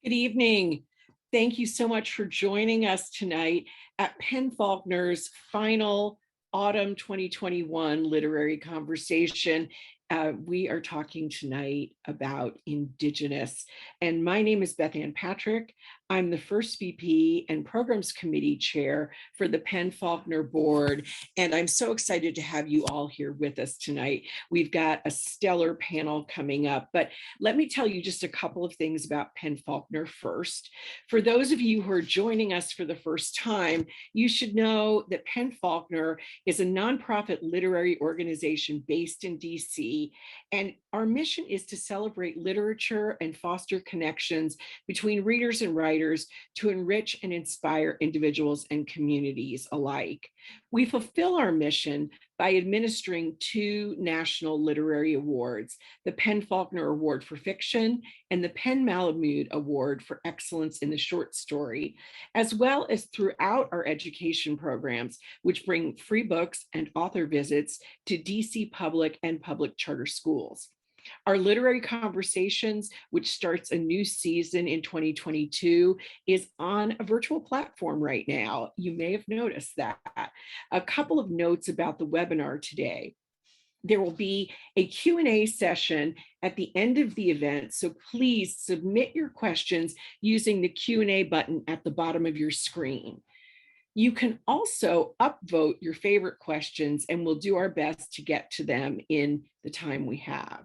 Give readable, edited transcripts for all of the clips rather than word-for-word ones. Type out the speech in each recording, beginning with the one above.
Good evening. Thank you so much for joining us tonight at Penn Faulkner's final Autumn 2021 literary conversation. We are talking tonight about Indigenous, and my name is Beth Ann Patrick. I'm the first VP and Programs Committee Chair for the Penn Faulkner Board, and I'm so excited to have you all here with us tonight. We've got a stellar panel coming up, but let me tell you just a couple of things about Penn Faulkner first. For those of you who are joining us for the first time, you should know that Penn Faulkner is a nonprofit literary organization based in DC, and our mission is to celebrate literature and foster connections between readers and writers to enrich and inspire individuals and communities alike. We fulfill our mission by administering two national literary awards, the Penn Faulkner Award for Fiction and the Penn Malamud Award for Excellence in the Short Story, as well as throughout our education programs, which bring free books and author visits to DC public and public charter schools. Our Literary Conversations, which starts a new season in 2022, is on a virtual platform right now. You may have noticed that. A couple of notes about the webinar today. There will be a Q&A session at the end of the event, so please submit your questions using the Q&A button at the bottom of your screen. You can also upvote your favorite questions, and we'll do our best to get to them in the time we have.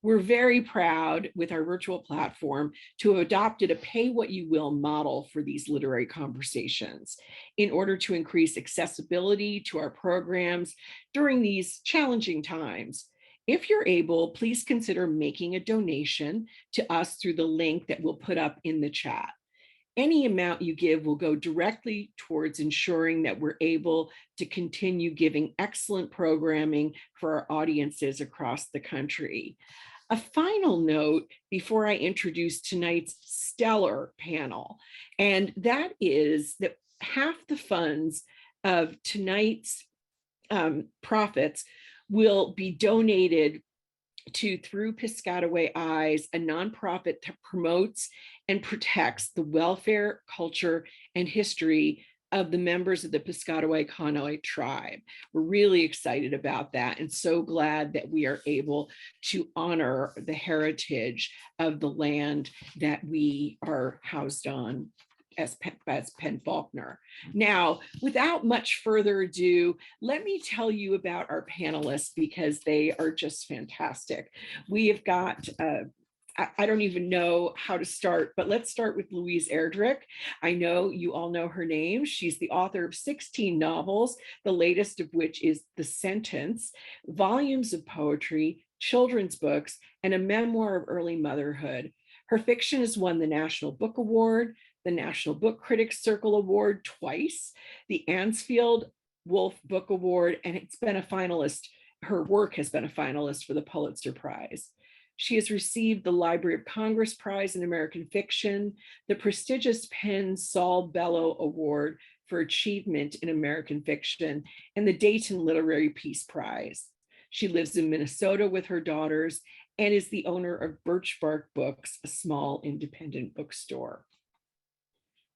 We're very proud with our virtual platform to have adopted a pay-what-you-will model for these literary conversations in order to increase accessibility to our programs during these challenging times. If you're able, please consider making a donation to us through the link that we'll put up in the chat. Any amount you give will go directly towards ensuring that we're able to continue giving excellent programming for our audiences across the country. A final note before I introduce tonight's stellar panel, and that is that half the funds of tonight's profits will be donated to Through Piscataway Eyes, a nonprofit that promotes and protects the welfare, culture, and history of the members of the Piscataway Kainai tribe. We're really excited about that and so glad that we are able to honor the heritage of the land that we are housed on as Penn Faulkner. Now, without much further ado, let me tell you about our panelists because they are just fantastic. We have got I don't even know how to start, but let's start with Louise Erdrich. I know you all know her name. She's the author of 16 novels, the latest of which is The Sentence, volumes of poetry, children's books, and a memoir of early motherhood. Her fiction has won the National Book Award, the National Book Critics Circle Award twice, the Ansfield Wolf Book Award, and it's been a finalist. Her work has been a finalist for the Pulitzer Prize. She has received the Library of Congress Prize in American Fiction, the prestigious Penn Saul Bellow Award for Achievement in American Fiction, and the Dayton Literary Peace Prize. She lives in Minnesota with her daughters and is the owner of Birch Bark Books, a small independent bookstore.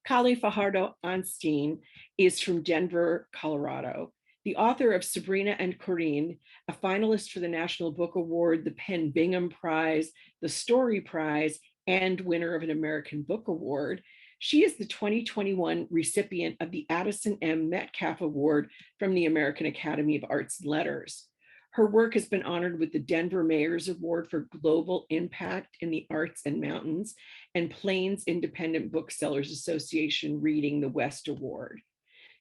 Kali Fajardo-Anstine is from Denver, Colorado. The author of Sabrina and Corinne, a finalist for the National Book Award, the Penn Bingham Prize, the Story Prize, and winner of an American Book Award. She is the 2021 recipient of the Addison M. Metcalf Award from the American Academy of Arts and Letters. Her work has been honored with the Denver Mayor's Award for Global Impact in the Arts and Mountains and Plains Independent Booksellers Association Reading the West Award.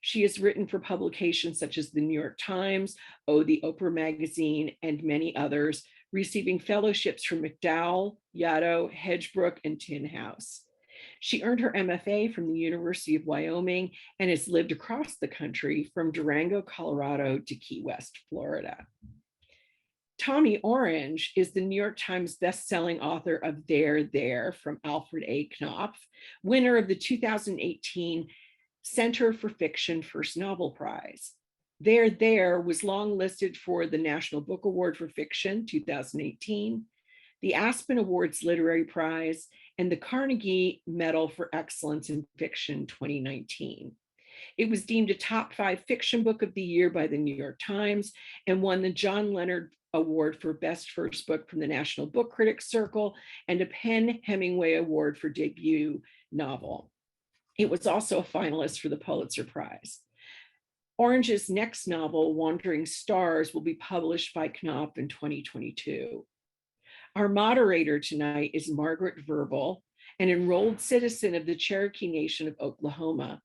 She has written for publications such as the New York Times, the Oprah Magazine, and many others, receiving fellowships from McDowell, Yaddo, Hedgebrook, and Tin House. She earned her MFA from the University of Wyoming and has lived across the country from Durango, Colorado to Key West, Florida. Tommy Orange is the New York Times bestselling author of There from Alfred A. Knopf, winner of the 2018 Center for Fiction First Novel Prize. There was long listed for the National Book Award for Fiction 2018, the Aspen Awards Literary Prize, and the Carnegie Medal for Excellence in Fiction 2019. It was deemed a top 5 fiction book of the year by the New York Times and won the John Leonard Award for Best First Book from the National Book Critics Circle and a Penn Hemingway Award for Debut Novel. It was also a finalist for the Pulitzer Prize. Orange's next novel, Wandering Stars, will be published by Knopf in 2022. Our moderator tonight is Margaret Verble, an enrolled citizen of the Cherokee Nation of Oklahoma.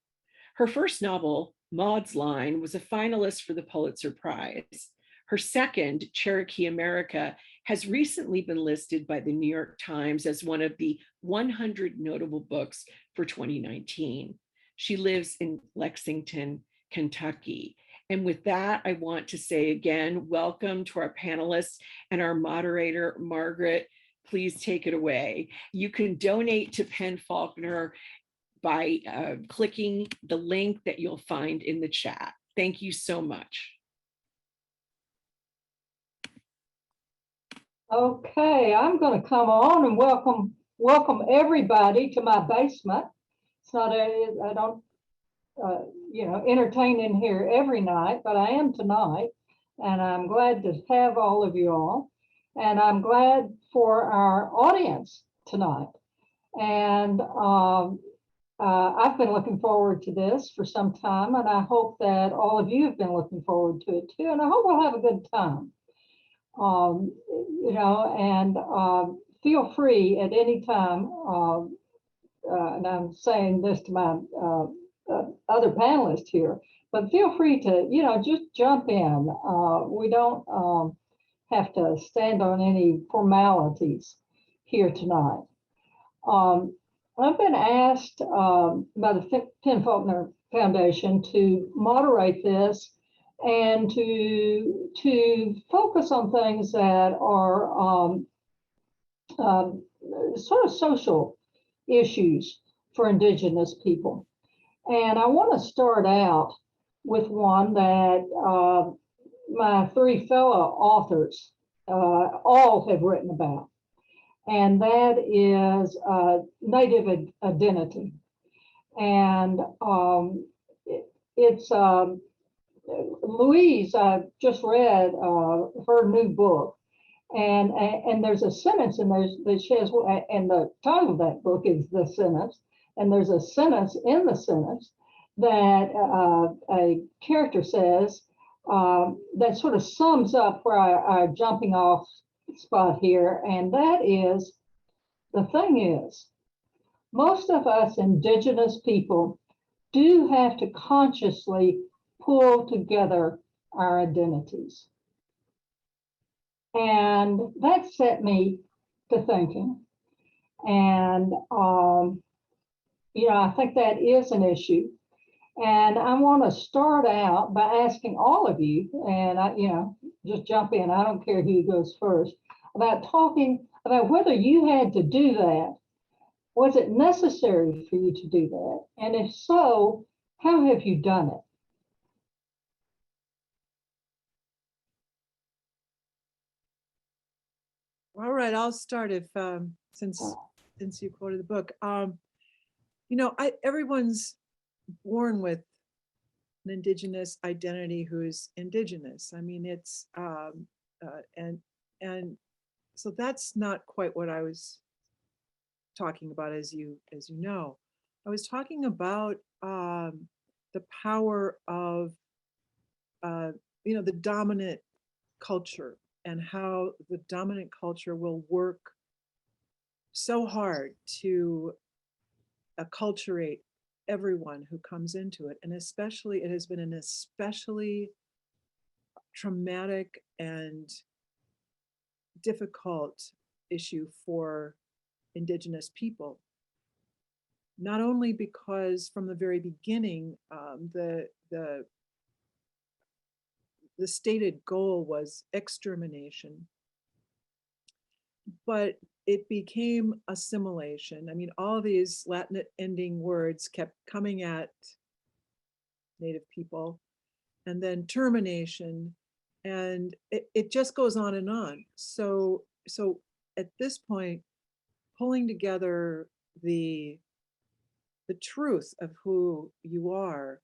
Her first novel, Maud's Line, was a finalist for the Pulitzer Prize. Her second, Cherokee America, has recently been listed by the New York Times as one of the 100 notable books for 2019. She lives in Lexington, Kentucky. And with that, I want to say again, welcome to our panelists and our moderator, Margaret. Please take it away. You can donate to Penn Faulkner by clicking the link that you'll find in the chat. Thank you so much. Okay, I'm going to come on and welcome everybody to my basement. It's not I don't entertain in here every night, but I am tonight, and I'm glad to have all of you all, and I'm glad for our audience tonight. And I've been looking forward to this for some time, and I hope that all of you have been looking forward to it too, and I hope we'll have a good time. Feel free at any time, and I'm saying this to my other panelists here, but feel free to, just jump in. We don't have to stand on any formalities here tonight. I've been asked by the Penn Faulkner Foundation to moderate this and to focus on things that are sort of social issues for Indigenous people. And I want to start out with one that my 3 fellow authors all have written about, and that is Native identity. And it's Louise, I just read her new book, and there's a sentence in there that she has, and the title of that book is The Sentence, and there's a sentence in the sentence that a character says that sort of sums up where our jumping off spot here, and that is, the thing is, most of us Indigenous people do have to consciously pull together our identities. And that set me to thinking. And, I think that is an issue. And I want to start out by asking all of you, and just jump in, I don't care who goes first, about talking about whether you had to do that. Was it necessary for you to do that? And if so, how have you done it? All right, I'll start if since you quoted the book. Everyone's born with an Indigenous identity who's Indigenous. I mean, it's and so that's not quite what I was talking about, as you know. I was talking about the power of the dominant culture, and how the dominant culture will work so hard to acculturate everyone who comes into it. And especially, it has been an especially traumatic and difficult issue for Indigenous people. Not only because from the very beginning, the stated goal was extermination, but it became assimilation. I mean, all these Latin ending words kept coming at Native people, and then termination, and it just goes on and on. So at this point, pulling together the truth of who you are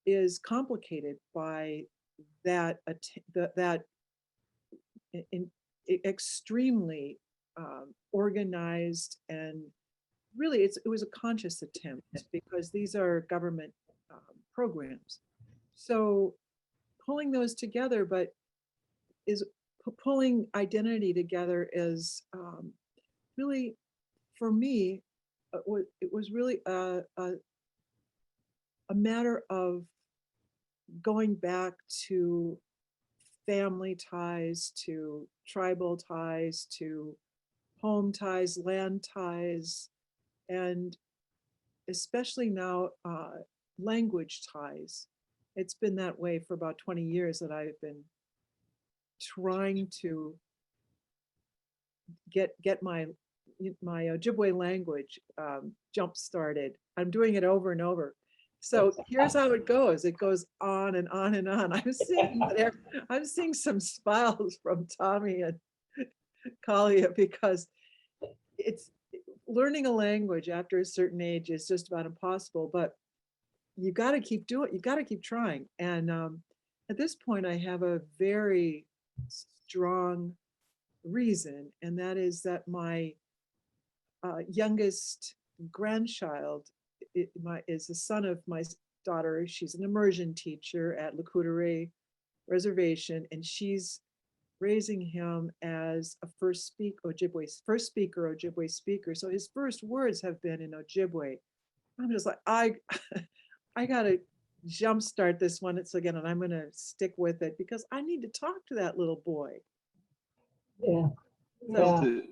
is complicated by that that extremely organized, and really it was a conscious attempt because these are government programs. So pulling those together, but is pulling identity together is really, for me, it was really a matter of going back to family ties, to tribal ties, to home ties, land ties, and especially now language ties. It's been that way for about 20 years that I've been trying to get my Ojibwe language jump started. I'm doing it over and over. So here's how it goes. It goes on and on and on. I'm seeing some smiles from Tommy and Kalia, because it's learning a language after a certain age is just about impossible, but you got to keep doing, you got to keep trying. And at this point, I have a very strong reason, and that is that my youngest grandchild is the son of my daughter. She's an immersion teacher at Lakudere Reservation, and she's raising him as a first speaker Ojibwe speaker. So his first words have been in Ojibwe. I'm just like, I gotta jumpstart this one again, and I'm gonna stick with it because I need to talk to that little boy. Yeah. So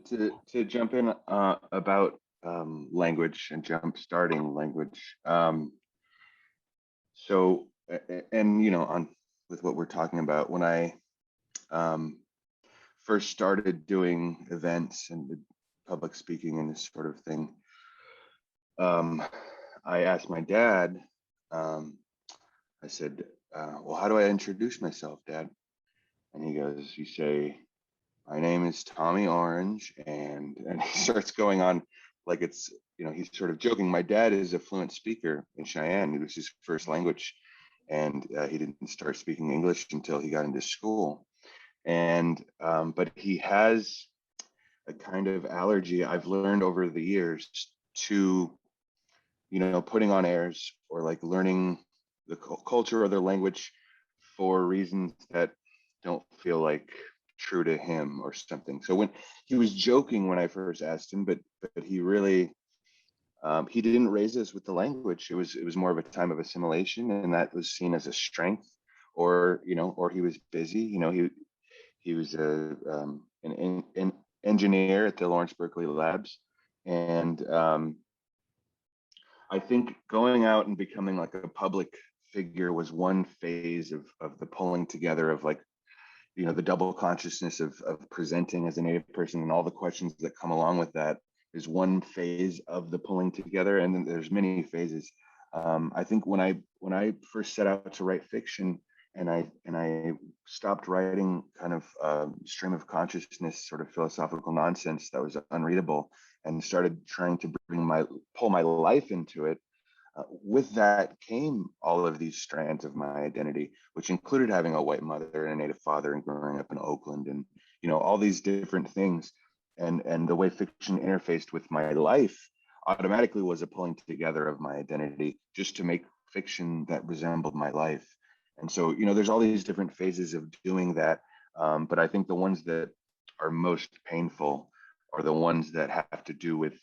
to jump in about language and jump starting language. So, and on with what we're talking about, when I first started doing events and public speaking and this sort of thing, I asked my dad, I said, well, how do I introduce myself, Dad? And he goes, you say, my name is Tommy Orange, and he starts going on like it's, he's sort of joking. My dad is a fluent speaker in Cheyenne. It was his first language, and he didn't start speaking English until he got into school. And but he has a kind of allergy, I've learned over the years, to putting on airs or like learning the culture or their language for reasons that don't feel like true to him or something. So when he was joking when I first asked him, but he really he didn't raise us with the language. It was more of a time of assimilation, and that was seen as a strength, or or he was busy. He was an engineer at the Lawrence Berkeley Labs, and I think going out and becoming like a public figure was one phase of the pulling together of like the double consciousness of presenting as a Native person and all the questions that come along with that is one phase of the pulling together, and then there's many phases. I think when I first set out to write fiction, and I stopped writing kind of stream of consciousness, sort of philosophical nonsense that was unreadable, and started trying to pull my life into it. With that came all of these strands of my identity, which included having a white mother and a Native father and growing up in Oakland, and all these different things, and the way fiction interfaced with my life automatically was a pulling together of my identity just to make fiction that resembled my life. And so there's all these different phases of doing that, but I think the ones that are most painful are the ones that have to do with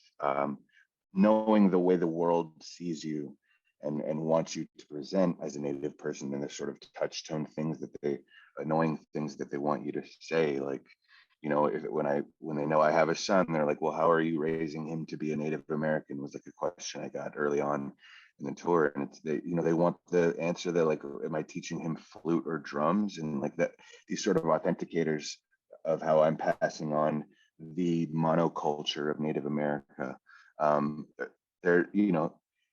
knowing the way the world sees you and wants you to present as a Native person, and the sort of touchstone things annoying things that they want you to say. Like, when they know I have a son, they're like, well, how are you raising him to be a Native American, was like a question I got early on in the tour. And it's they want the answer that like, am I teaching him flute or drums? And like that, these sort of authenticators of how I'm passing on the monoculture of Native America.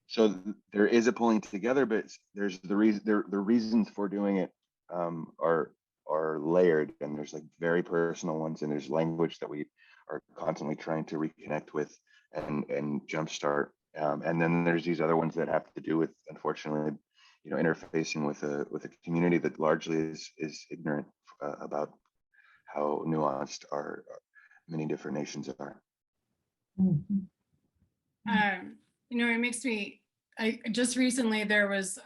So there is a pulling together, but there's the reasons for doing it are are layered, and there's like very personal ones, and there's language that we are constantly trying to reconnect with and jumpstart. And then there's these other ones that have to do with, unfortunately, interfacing with a community that largely is ignorant about how nuanced our many different nations are. Mhm. It makes me, I just recently, there was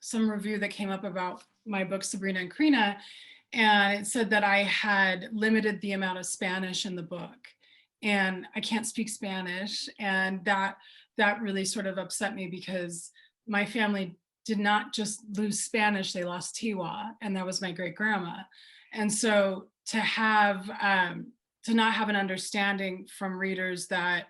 some review that came up about my book, Sabrina and Karina, and it said that I had limited the amount of Spanish in the book, and I can't speak Spanish. And that really sort of upset me, because my family did not just lose Spanish, they lost Tiwa, and that was my great grandma. And so to not have an understanding from readers that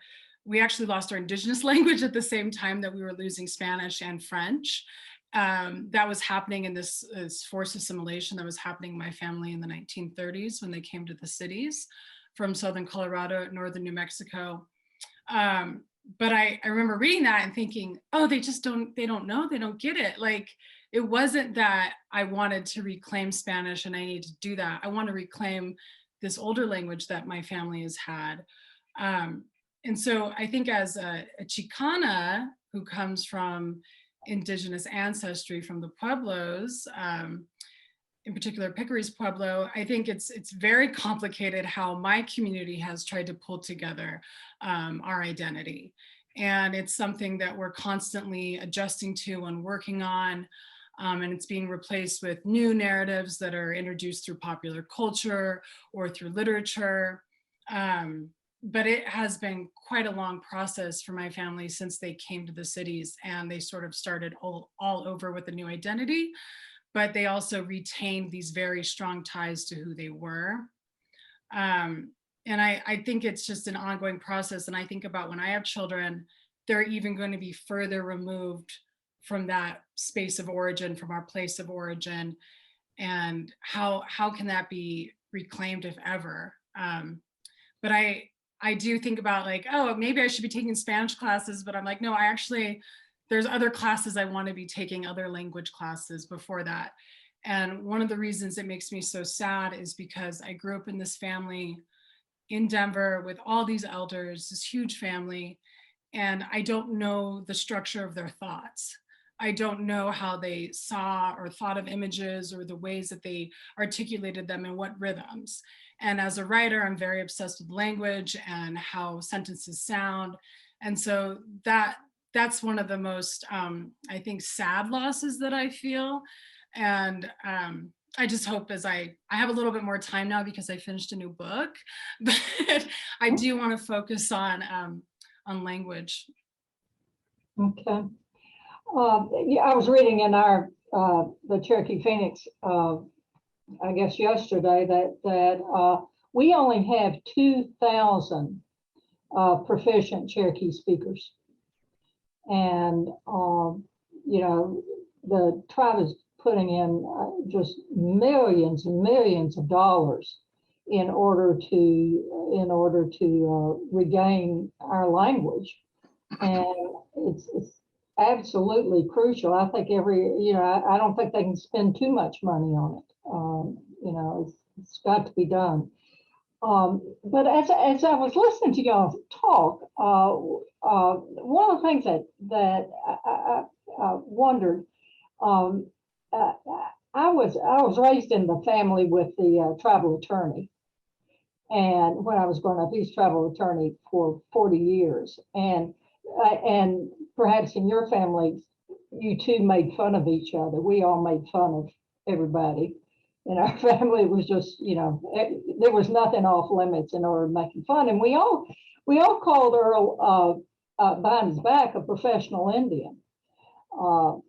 we actually lost our Indigenous language at the same time that we were losing Spanish and French. That was happening in this forced assimilation that was happening in my family in the 1930s when they came to the cities from Southern Colorado, Northern New Mexico. But I remember reading that and thinking, oh, they don't know, they don't get it. Like, it wasn't that I wanted to reclaim Spanish and I need to do that. I want to reclaim this older language that my family has had. And so I think as a Chicana who comes from Indigenous ancestry from the Pueblos, in particular Pickery's Pueblo, I think it's very complicated how my community has tried to pull together our identity. And it's something that we're constantly adjusting to and working on. And it's being replaced with new narratives that are introduced through popular culture or through literature. But it has been quite a long process for my family since they came to the cities, and they sort of started all over with a new identity, but they also retained these very strong ties to who they were. And I think it's just an ongoing process. And I think about when I have children, they're even going to be further removed from that space of origin, from our place of origin. And how can that be reclaimed, if ever? But I do think about, like, oh, maybe I should be taking Spanish classes, but I'm like, no, there's other classes I want to be taking, other language classes before that. And one of the reasons it makes me so sad is because I grew up in this family in Denver with all these elders, this huge family, and I don't know the structure of their thoughts. I don't know how they saw or thought of images or the ways that they articulated them and what rhythms. And as a writer, I'm very obsessed with language and how sentences sound. And so that's one of the most, I think, sad losses that I feel. And I just hope, as I have a little bit more time now because I finished a new book, but I do want to focus on language. Okay. Yeah, I was reading in the Cherokee Phoenix, I guess yesterday, that we only have 2,000 proficient Cherokee speakers, and the tribe is putting in just millions and millions of dollars in order to regain our language, and it's absolutely crucial. I think I don't think they can spend too much money on it. It's got to be done. But as I was listening to y'all talk, one of the things that I wondered, I was raised in the family with the tribal attorney, and when I was growing up, he's tribal attorney for 40 years, and perhaps in your family, you two made fun of each other. We all made fun of everybody in our family. It was just, there was nothing off limits in order of making fun. And we all called Earl behind his back a professional Indian,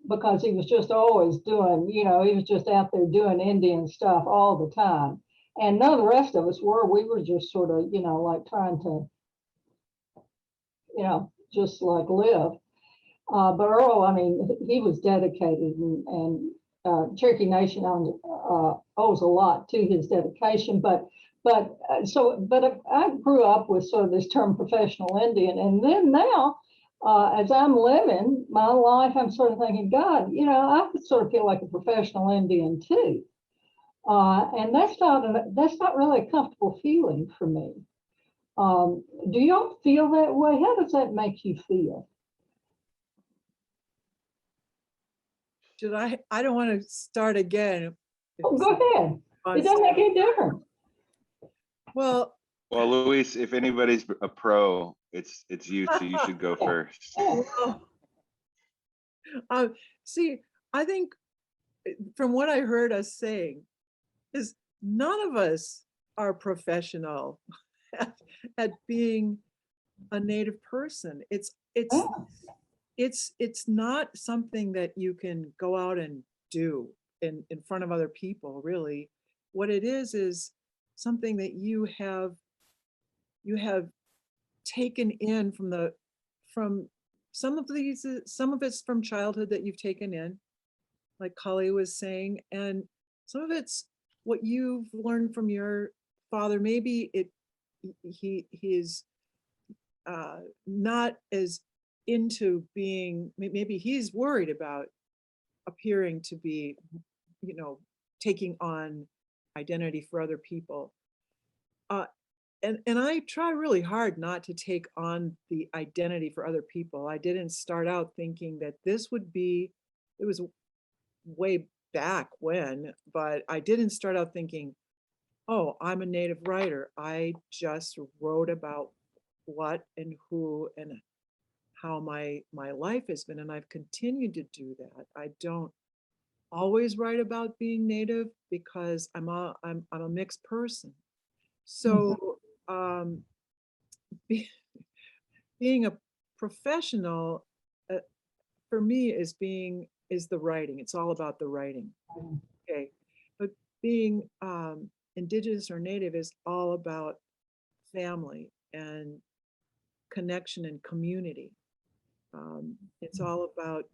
because he was just always doing, he was just out there doing Indian stuff all the time. And none of the rest of us were. We were just sort of, like trying to, just like live. But Earl, I mean, he was dedicated, and Cherokee Nation owes a lot to his dedication. But I grew up with sort of this term professional Indian, and then now, as I'm living my life, I'm sort of thinking, God, I sort of feel like a professional Indian too. And that's not really a comfortable feeling for me. Do y'all feel that way? How does that make you feel? Should I don't want to start again. Oh, go ahead. It doesn't make any difference. Well, Well, Luis, if anybody's a pro, it's you, so you should go first. see, I think from what I heard us saying is none of us are professional at being a Native person. It's not something that you can go out and do in front of other people, really. What it is something that you have taken in from some of it's from childhood that you've taken in, like Kali was saying, and some of it's what you've learned from your father. Maybe he is not as into being, maybe he's worried about appearing to be, taking on identity for other people. And I try really hard not to take on the identity for other people. I didn't start out thinking that this would be, it was way back when, but I didn't start out thinking, oh, I'm a Native writer. I just wrote about what and who and how my life has been, and I've continued to do that. I don't always write about being Native because I'm a mixed person. So being a professional for me is the writing. It's all about the writing. Okay, but being Indigenous or Native is all about family and connection and community. It's all about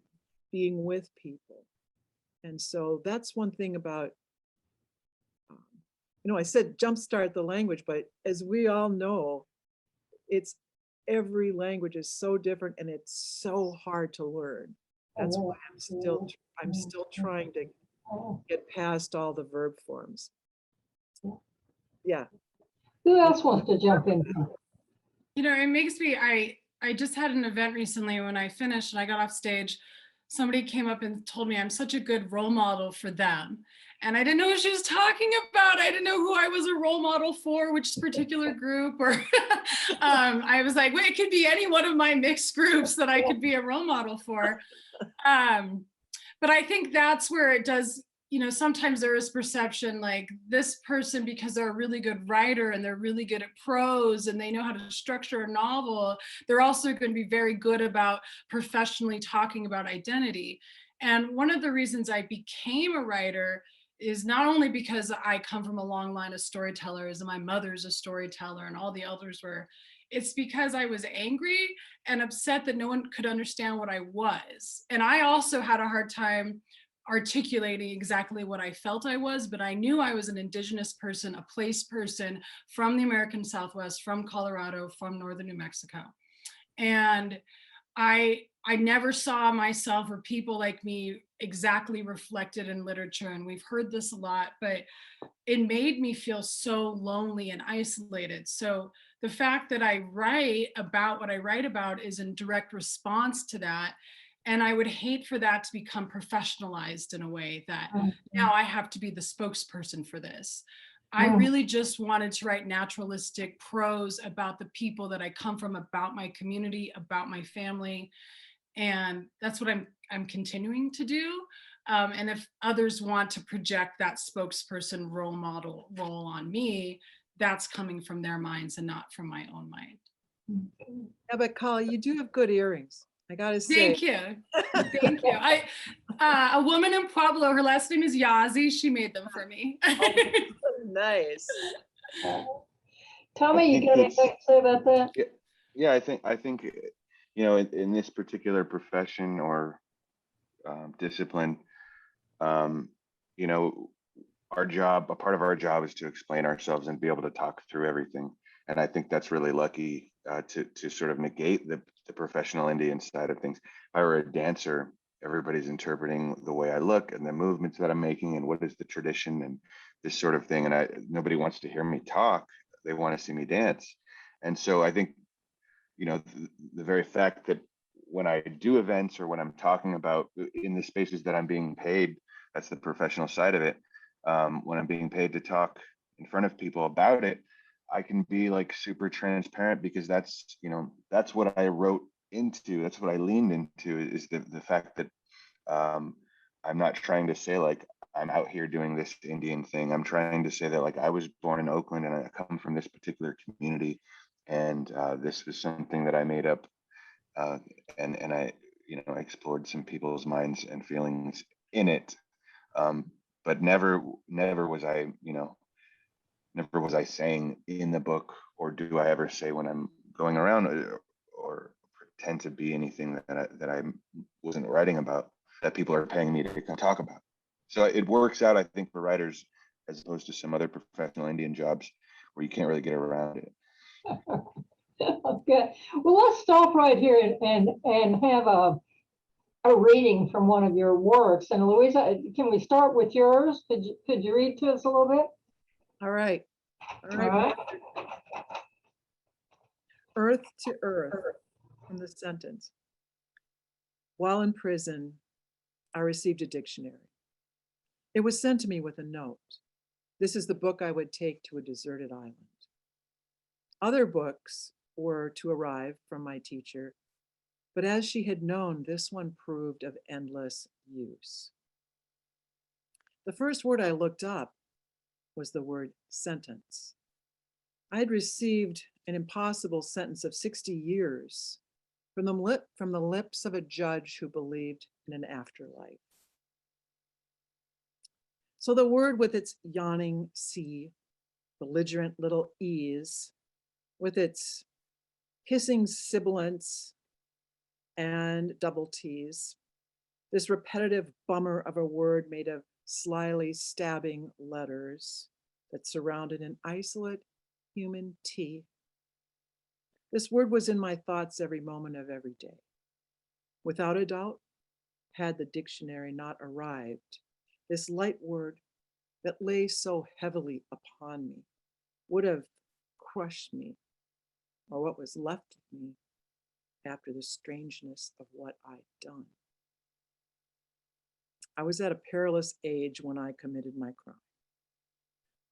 being with people. And so that's one thing about, I said jumpstart the language, but as we all know, every language is so different and it's so hard to learn. That's why I'm still trying to get past all the verb forms. Yeah. Who else wants to jump in? It makes me, I just had an event recently when I finished and I got off stage. Somebody came up and told me I'm such a good role model for them. And I didn't know what she was talking about. I didn't know who I was a role model for, which particular group, or I was like, wait, it could be any one of my mixed groups that I could be a role model for. But I think that's where it does, sometimes there is perception like this person, because they're a really good writer and they're really good at prose and they know how to structure a novel, they're also going to be very good about professionally talking about identity. And one of the reasons I became a writer is not only because I come from a long line of storytellers and my mother's a storyteller and all the elders were, it's because I was angry and upset that no one could understand what I was. And I also had a hard time articulating exactly what I felt I was, but I knew I was an Indigenous person, a place person from the American Southwest, from Colorado, from northern New Mexico. And I never saw myself or people like me exactly reflected in literature. And we've heard this a lot, but it made me feel so lonely and isolated. So the fact that I write about what I write about is in direct response to that. And I would hate for that to become professionalized in a way that now I have to be the spokesperson for this. I really just wanted to write naturalistic prose about the people that I come from, about my community, about my family. And that's what I'm continuing to do. And if others want to project that spokesperson role model role on me, that's coming from their minds and not from my own mind. Yeah, but Kali, you do have good earrings. I gotta say. Thank you. Thank you. A woman in Pueblo, her last name is Yazi. She made them for me. Nice. Tommy, you got anything to say about that? Yeah, I think in this particular profession or discipline, our job, a part of our job is to explain ourselves and be able to talk through everything. And I think that's really lucky to sort of negate the professional Indian side of things. If I were a dancer, everybody's interpreting the way I look and the movements that I'm making and what is the tradition and this sort of thing, and nobody wants to hear me talk. They want to see me dance. And so I think, you know, the very fact that when I do events or when I'm talking about in the spaces that I'm being paid, that's the professional side of it. When I'm being paid to talk in front of people about it, I can be like super transparent, because that's, you know, that's what I wrote into. That's what I leaned into, is the fact that I'm not trying to say like I'm out here doing this Indian thing. I'm trying to say that like I was born in Oakland and I come from this particular community, and this was something that I made up, and I, you know, explored some people's minds and feelings in it, but never was I, you know, never was I saying in the book, or do I ever say when I'm going around, or pretend to be anything that I wasn't writing about, that people are paying me to come talk about. So it works out, I think, for writers, as opposed to some other professional Indian jobs where you can't really get around it. Okay, well, let's stop right here and have a reading from one of your works. And Louisa, can we start with yours? Could you read to us a little bit? All right. All right. Earth to Earth, from the sentence. While in prison, I received a dictionary. It was sent to me with a note. This is the book I would take to a deserted island. Other books were to arrive from my teacher, but as she had known, this one proved of endless use. The first word I looked up was the word sentence. I had received an impossible sentence of 60 years from the lips of a judge who believed in an afterlife. So the word with its yawning C, belligerent little E's, with its hissing sibilants and double T's, this repetitive bummer of a word made of slyly stabbing letters that surrounded an isolate human T. This word was in my thoughts every moment of every day. Without a doubt, had the dictionary not arrived, this light word that lay so heavily upon me would have crushed me, or what was left of me, after the strangeness of what I'd done. I was at a perilous age when I committed my crime.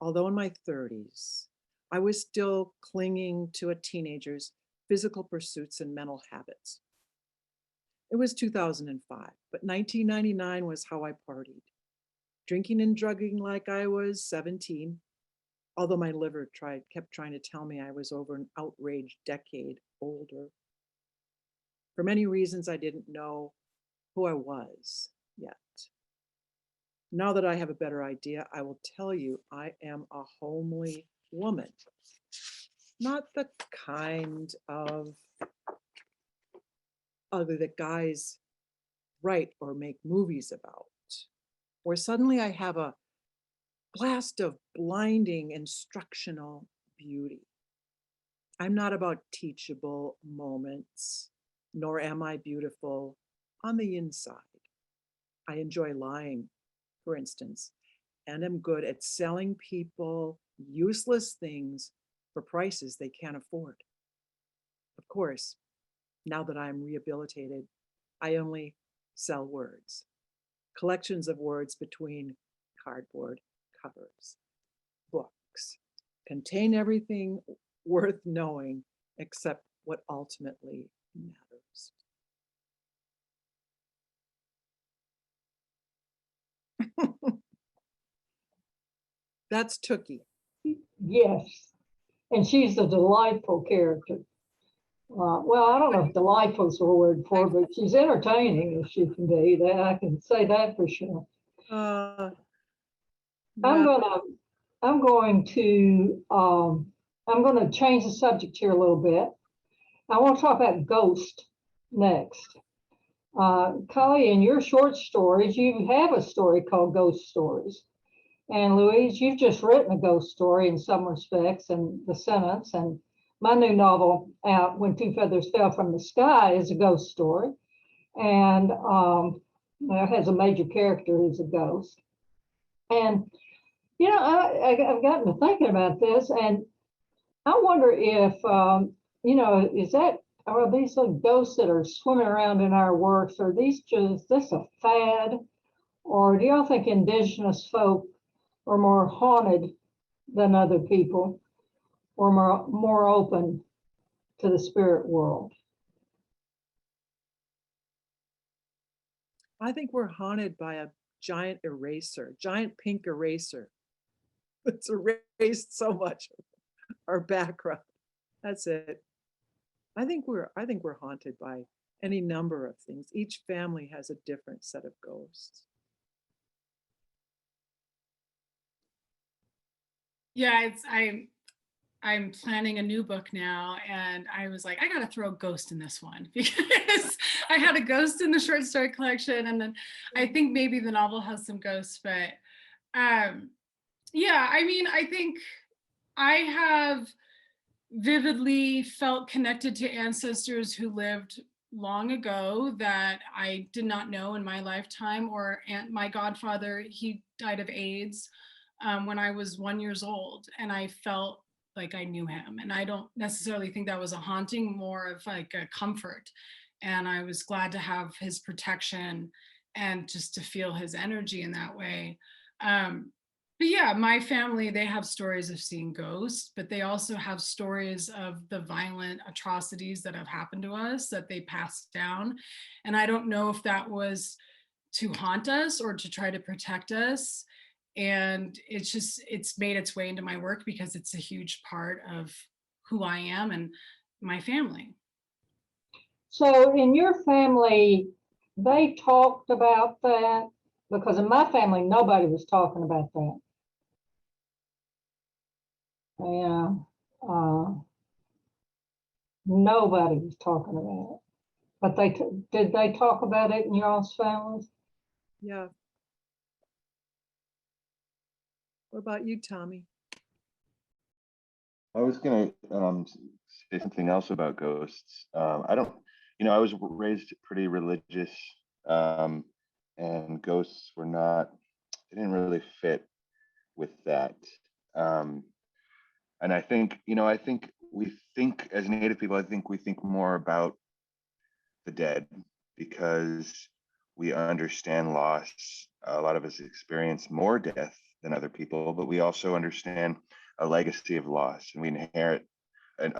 Although in my 30s, I was still clinging to a teenager's physical pursuits and mental habits. It was 2005, but 1999 was how I partied, drinking and drugging like I was 17, although my liver kept trying to tell me I was over an outraged decade older. For many reasons, I didn't know who I was yet. Now that I have a better idea, I will tell you I am a homely woman. Not the kind of ugly that guys write or make movies about, where suddenly I have a blast of blinding instructional beauty. I'm not about teachable moments, nor am I beautiful on the inside. I enjoy lying, for instance, and am good at selling people useless things for prices they can't afford. Of course, now that I'm rehabilitated, I only sell words, collections of words between cardboard covers. Books contain everything worth knowing except what ultimately matters. That's Tookie. Yes, and she's a delightful character. Well, I don't know if delightful is the word for her, but she's entertaining as she can be. That I can say that for sure. Yeah. I'm going to change the subject here a little bit. I want to talk about ghost next. Cully, in your short stories, you have a story called Ghost Stories. And Louise, you've just written a ghost story in some respects, and The Sentence. And my new novel, Out When Two Feathers Fell from the Sky, is a ghost story. And it has a major character who's a ghost. And You know, I've gotten to thinking about this, and I wonder if, you know, are these little ghosts that are swimming around in our works, are these just, this a fad? Or do y'all think indigenous folk are more haunted than other people, or more open to the spirit world? I think we're haunted by a giant eraser, giant pink eraser. It's erased so much of our background. That's it. I think we're haunted by any number of things. Each family has a different set of ghosts. Yeah, I'm planning a new book now, and I was like, I gotta throw a ghost in this one because I had a ghost in the short story collection, and then I think maybe the novel has some ghosts, but yeah, I mean, I think I have vividly felt connected to ancestors who lived long ago that I did not know in my lifetime, or my godfather, he died of AIDS when I was 1 year old, and I felt like I knew him. And I don't necessarily think that was a haunting, more of like a comfort. And I was glad to have his protection and just to feel his energy in that way. But yeah, my family, they have stories of seeing ghosts, but they also have stories of the violent atrocities that have happened to us that they passed down. And I don't know if that was to haunt us or to try to protect us. And it's made its way into my work because it's a huge part of who I am and my family. So in your family, they talked about that? Because in my family, nobody was talking about that. Yeah, nobody was talking about it. But did they talk about it in y'all's families? Yeah. What about you, Tommy? I was gonna say something else about ghosts. I don't, I was raised pretty religious, um, and ghosts were not, they didn't really fit with that. Um, and I think we think as Native people, I think we think more about the dead because we understand loss. A lot of us experience more death than other people, but we also understand a legacy of loss, and we inherit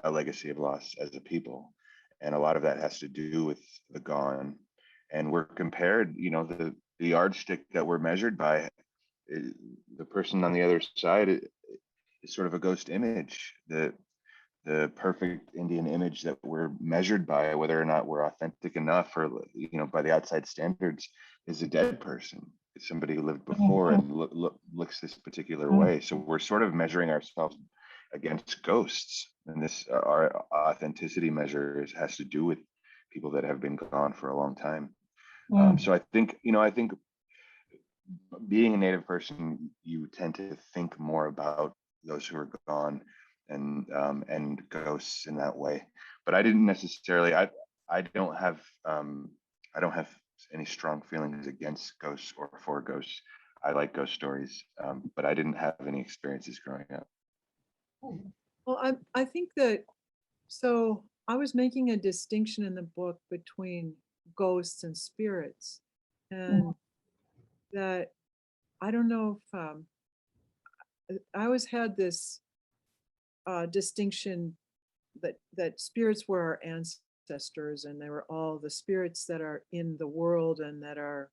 a legacy of loss as a people. And a lot of that has to do with the gone. And we're compared, the yardstick that we're measured by, the person on the other side is sort of a ghost image. The perfect Indian image that we're measured by, whether or not we're authentic enough, or by the outside standards, is a dead person. It's somebody who lived before and looks this particular way. So we're sort of measuring ourselves against ghosts, and this our authenticity measure has to do with people that have been gone for a long time. So I think being a Native person, you tend to think more about those who are gone and ghosts in that way. But I didn't necessarily. I don't have any strong feelings against ghosts or for ghosts. I like ghost stories, but I didn't have any experiences growing up. Well, I think that, so I was making a distinction in the book between ghosts and spirits, and that I don't know if I always had this distinction that spirits were our ancestors, and they were all the spirits that are in the world and that are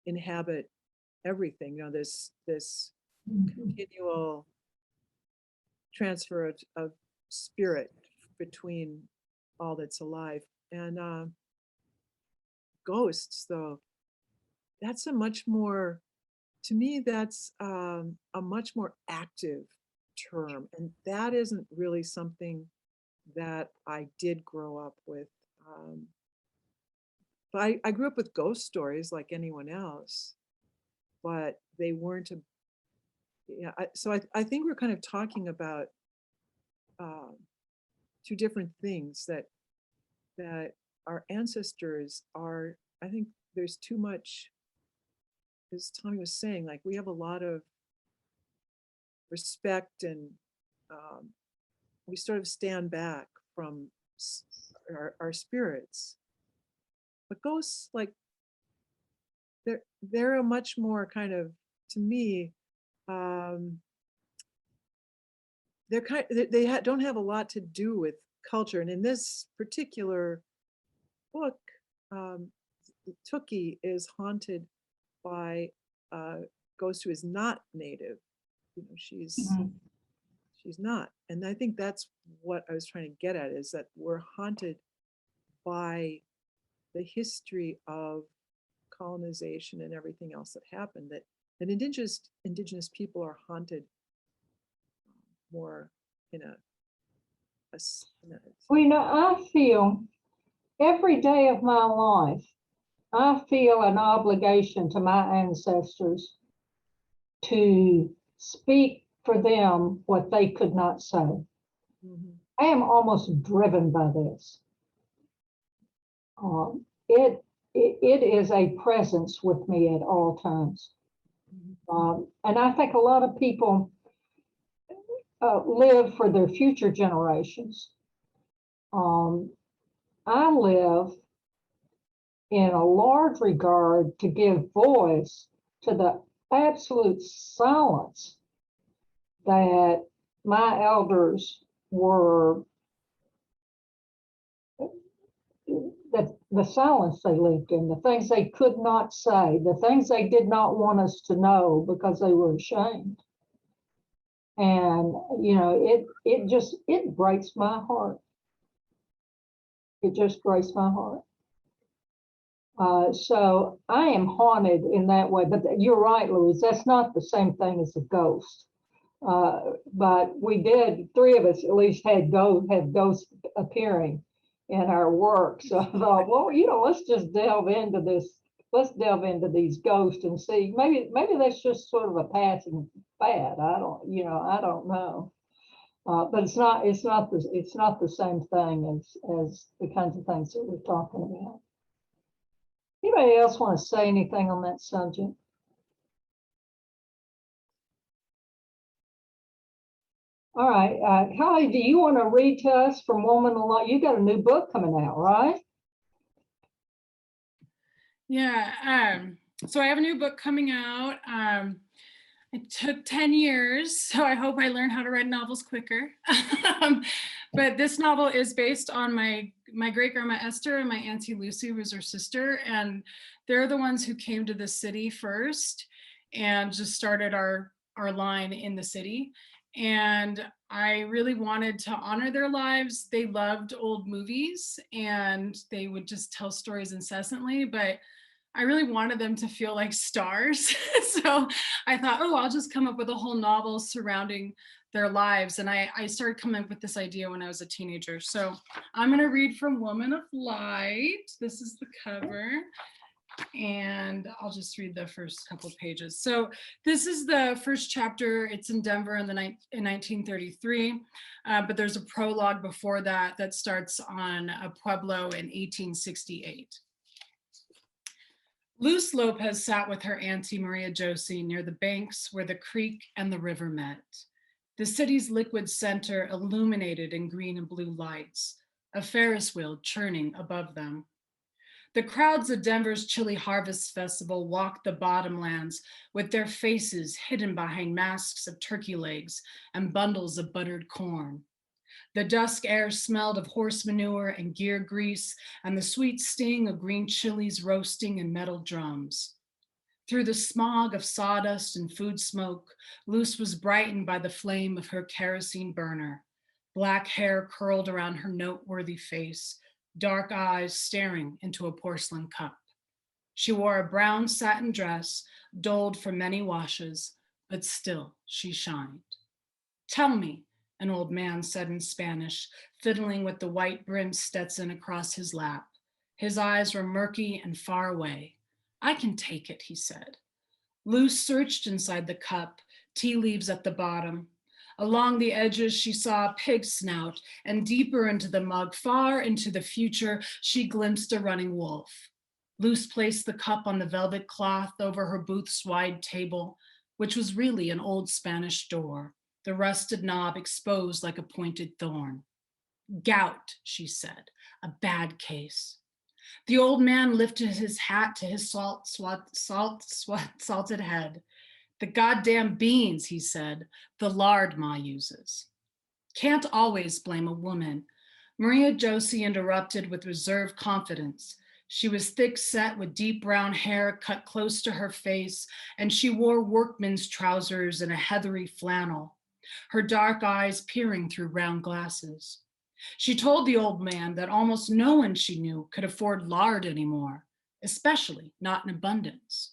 inhabit everything. This continual transfer of spirit between all that's alive. And ghosts, though, that's a much more, to me, that's a much more active term. And that isn't really something that I did grow up with. But I grew up with ghost stories like anyone else, but they weren't so I think we're kind of talking about two different things, that our ancestors are, I think there's too much as Tommy was saying, like we have a lot of respect and we sort of stand back from our spirits. But ghosts, like they're a much more kind of, to me, don't have a lot to do with culture. And in this particular book, Tookie is haunted by a ghost who is not native. You know, she's not. And I think that's what I was trying to get at, is that we're haunted by the history of colonization and everything else that happened, that indigenous people are haunted more in a Well, you know, I feel every day of my life, I feel an obligation to my ancestors to speak for them what they could not say. Mm-hmm. I am almost driven by this. It is a presence with me at all times. And I think a lot of people live for their future generations. I live in a large regard to give voice to the absolute silence that my elders were, that the silence they lived in, the things they could not say, the things they did not want us to know because they were ashamed. And, you know, it breaks my heart. It just breaks my heart. So I am haunted in that way, but you're right, Louise, that's not the same thing as a ghost. But we did, three of us at least had ghosts appearing in our work. So I thought, well, you know, let's just delve into this. Let's delve into these ghosts and see, maybe that's just sort of a passing fad. I don't know. But it's not the same thing as the kinds of things that we're talking about. Anybody else want to say anything on that subject? All right, Holly, do you want to read to us from Woman Alive? You got a new book coming out, right? Yeah, so I have a new book coming out. It took 10 years, so I hope I learn how to write novels quicker. But this novel is based on my great-grandma Esther and my Auntie Lucy, who was her sister, and they're the ones who came to the city first and just started our line in the city. And I really wanted to honor their lives. They loved old movies and they would just tell stories incessantly, but I really wanted them to feel like stars. So I thought, oh, I'll just come up with a whole novel surrounding their lives. And I started coming up with this idea when I was a teenager. So I'm going to read from Woman of Light. This is the cover. And I'll just read the first couple of pages. So this is the first chapter. It's in Denver in 1933, but there's a prologue before that that starts on a Pueblo in 1868. Luz Lopez sat with her Auntie Maria Josie near the banks where the creek and the river met. The city's liquid center illuminated in green and blue lights, a Ferris wheel churning above them. The crowds of Denver's Chili Harvest Festival walked the bottomlands with their faces hidden behind masks of turkey legs and bundles of buttered corn. The dusk air smelled of horse manure and gear grease and the sweet sting of green chilies roasting in metal drums. Through the smog of sawdust and food smoke, Luce was brightened by the flame of her kerosene burner. Black hair curled around her noteworthy face, dark eyes staring into a porcelain cup. She wore a brown satin dress, doled for many washes, but still she shined. Tell me, an old man said in Spanish, fiddling with the white-brimmed Stetson across his lap. His eyes were murky and far away. I can take it, he said. Luce searched inside the cup, tea leaves at the bottom. Along the edges, she saw a pig snout, and deeper into the mug, far into the future, she glimpsed a running wolf. Luce placed the cup on the velvet cloth over her booth's wide table, which was really an old Spanish door, the rusted knob exposed like a pointed thorn. Gout, she said, a bad case. The old man lifted his hat to his salted head. The goddamn beans, he said, the lard Ma uses. Can't always blame a woman. Maria Josie interrupted with reserved confidence. She was thick-set with deep brown hair cut close to her face, and she wore workman's trousers and a heathery flannel, her dark eyes peering through round glasses. She told the old man that almost no one she knew could afford lard anymore, especially not in abundance.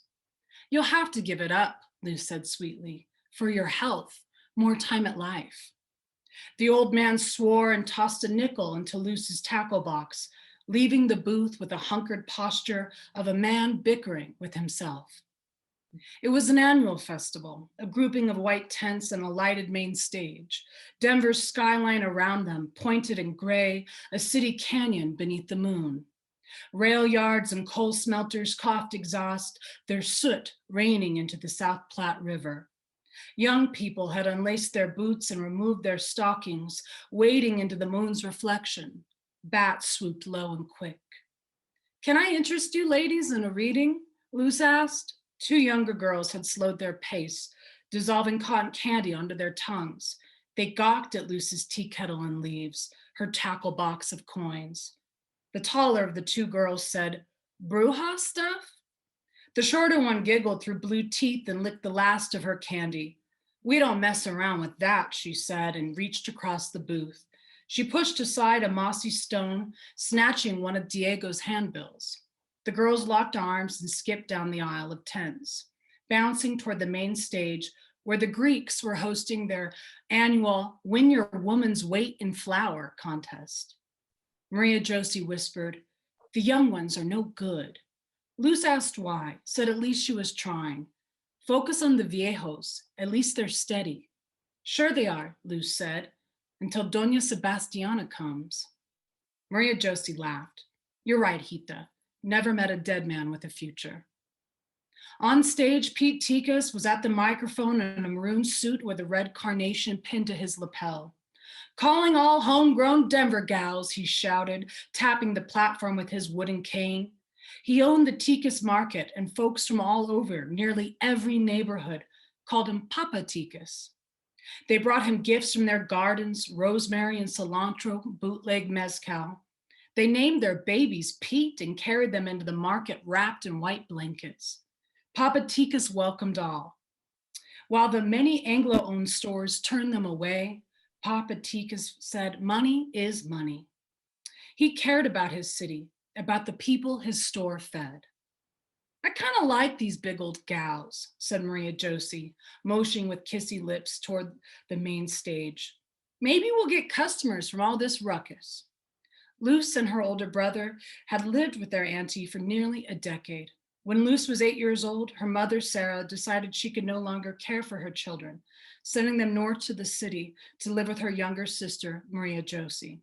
You'll have to give it up, Luce said sweetly, for your health, more time at life. The old man swore and tossed a nickel into Luce's tackle box, leaving the booth with a hunkered posture of a man bickering with himself. It was an annual festival, a grouping of white tents and a lighted main stage. Denver's skyline around them, pointed and gray, a city canyon beneath the moon. Rail yards and coal smelters coughed exhaust, their soot raining into the South Platte River. Young people had unlaced their boots and removed their stockings, wading into the moon's reflection. Bats swooped low and quick. Can I interest you ladies in a reading? Luce asked. Two younger girls had slowed their pace, dissolving cotton candy onto their tongues. They gawked at Luce's tea kettle and leaves, her tackle box of coins. The taller of the two girls said, "Bruja stuff?" The shorter one giggled through blue teeth and licked the last of her candy. "We don't mess around with that," she said, and reached across the booth. She pushed aside a mossy stone, snatching one of Diego's handbills. The girls locked arms and skipped down the aisle of tents, bouncing toward the main stage where the Greeks were hosting their annual Win Your Woman's Weight in Flour contest. Maria Josie whispered, "The young ones are no good." Luce asked why, said at least she was trying. "Focus on the viejos, at least they're steady." "Sure they are," Luce said, "until Doña Sebastiana comes." Maria Josie laughed. "You're right, Hita. Never met a dead man with a future." On stage, Pete Tikas was at the microphone in a maroon suit with a red carnation pinned to his lapel. "Calling all homegrown Denver gals," he shouted, tapping the platform with his wooden cane. He owned the Tikas market, and folks from all over, nearly every neighborhood, called him Papa Tikas. They brought him gifts from their gardens, rosemary and cilantro, bootleg mezcal. They named their babies Pete and carried them into the market wrapped in white blankets. Papa Tikas welcomed all. While the many Anglo-owned stores turned them away, Papa Tikas said, "Money is money." He cared about his city, about the people his store fed. "I kind of like these big old gals," said Maria Josie, motioning with kissy lips toward the main stage. "Maybe we'll get customers from all this ruckus." Luce and her older brother had lived with their auntie for nearly a decade. When Luce was 8 years old, her mother, Sarah, decided she could no longer care for her children, sending them north to the city to live with her younger sister, Maria Josie.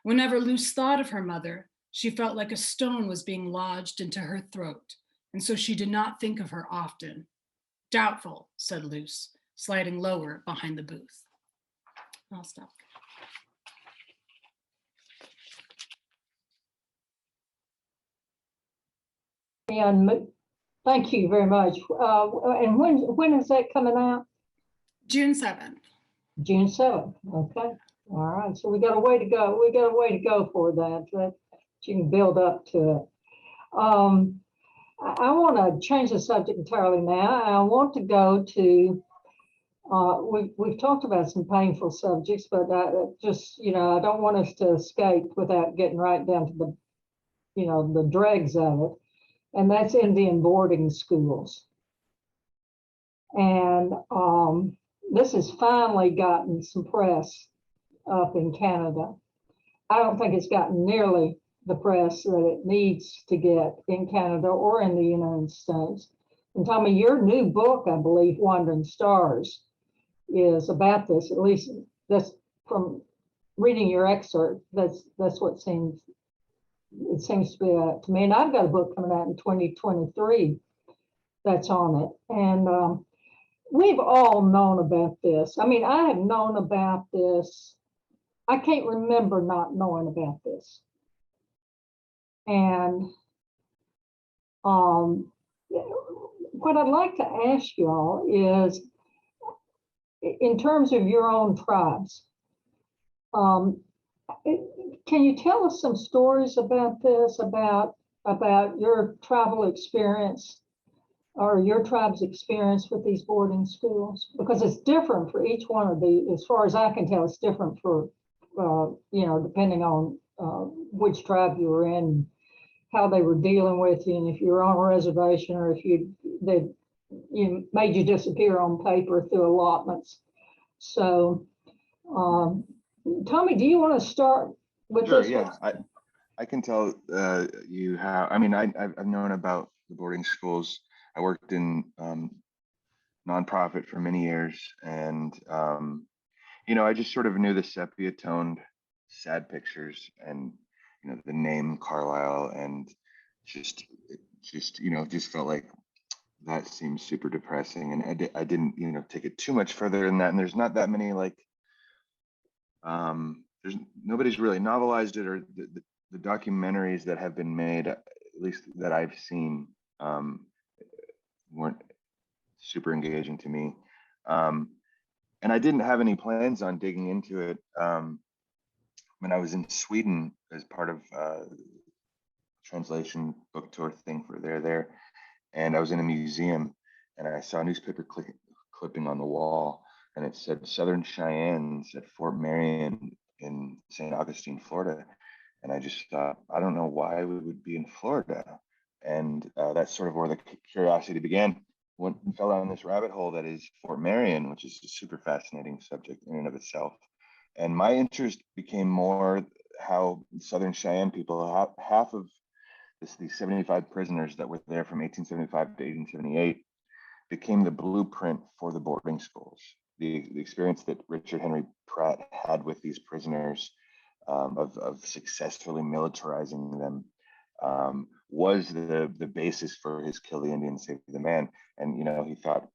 Whenever Luce thought of her mother, she felt like a stone was being lodged into her throat, and so she did not think of her often. "Doubtful," said Luce, sliding lower behind the booth. I'll stop. And thank you very much. And when is that coming out? June 7th. June 7th. Okay. All right. So we got a way to go. We got a way to go for that. You can build up to it. I want to change the subject entirely now. I want to go to, we've talked about some painful subjects, but I don't want us to escape without getting right down to the dregs of it. And that's Indian boarding schools. And this has finally gotten some press up in Canada. I don't think it's gotten nearly the press that it needs to get in Canada or in the United States. And Tommy, your new book, I believe, Wandering Stars, is about this. At least that's from reading your excerpt. That's what seems it seems to be to me, and I've got a book coming out in 2023 that's on it. And we've all known about this. I mean, I have known about this. I can't remember not knowing about this. And what I'd like to ask you all is, in terms of your own tribes, can you tell us some stories about this, about your tribal experience or your tribe's experience with these boarding schools? Because it's different for each one of the, as far as I can tell, it's different for, you know, depending on which tribe you were in, how they were dealing with you, and if you were on a reservation or if they made you disappear on paper through allotments. So, Tommy, do you want to start with Sure, this? yeah, I can tell you how. I mean, I've known about the boarding schools. I worked in nonprofit for many years, and you know, I just sort of knew the sepia-toned sad pictures, and you know, the name Carlisle, and just you know, just felt like that seems super depressing, and I didn't, you know, take it too much further than that. And there's not that many, like, there's nobody's really novelized it, or the documentaries that have been made, at least that I've seen, weren't super engaging to me. And I didn't have any plans on digging into it. When I was in Sweden as part of translation book tour thing for there, and I was in a museum, and I saw a newspaper clipping on the wall, and it said Southern Cheyennes at Fort Marion in St. Augustine, Florida. And I just thought, I don't know why we would be in Florida. And that's sort of where the curiosity began. Fell down this rabbit hole that is Fort Marion, which is a super fascinating subject in and of itself. And my interest became more how Southern Cheyenne people, half of these 75 prisoners that were there from 1875 to 1878, became the blueprint for the boarding schools. The experience that Richard Henry Pratt had with these prisoners, of successfully militarizing them, was the basis for his Kill the Indian, Save the Man. And you know, he thought,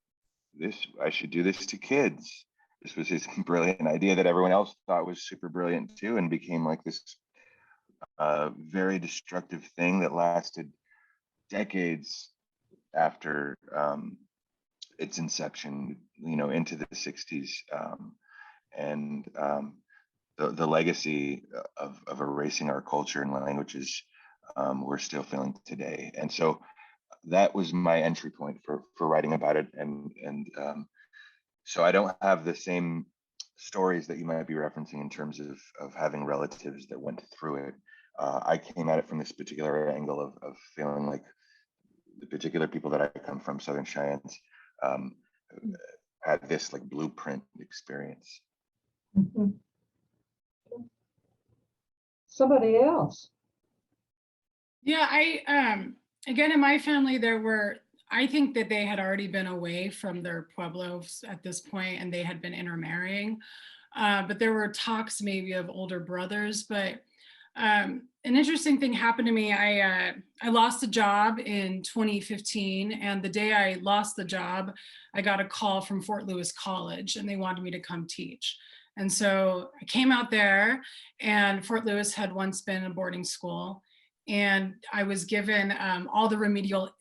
I should do this to kids. This was his brilliant idea that everyone else thought was super brilliant too, and became like this very destructive thing that lasted decades after its inception, you know, into the 60s. And the legacy of erasing our culture and languages, we're still feeling today. And so that was my entry point for writing about it. And so I don't have the same stories that you might be referencing in terms of having relatives that went through it. I came at it from this particular angle of feeling like the particular people that I come from, Southern Cheyennes, had this like blueprint experience. Mhm. Somebody else. Yeah, again, in my family, I think that they had already been away from their pueblos at this point, and they had been intermarrying. But there were talks maybe of older brothers. But an interesting thing happened to me. I lost a job in 2015, and the day I lost the job, I got a call from Fort Lewis College, and they wanted me to come teach. And so I came out there, and Fort Lewis had once been a boarding school. And I was given all the remedial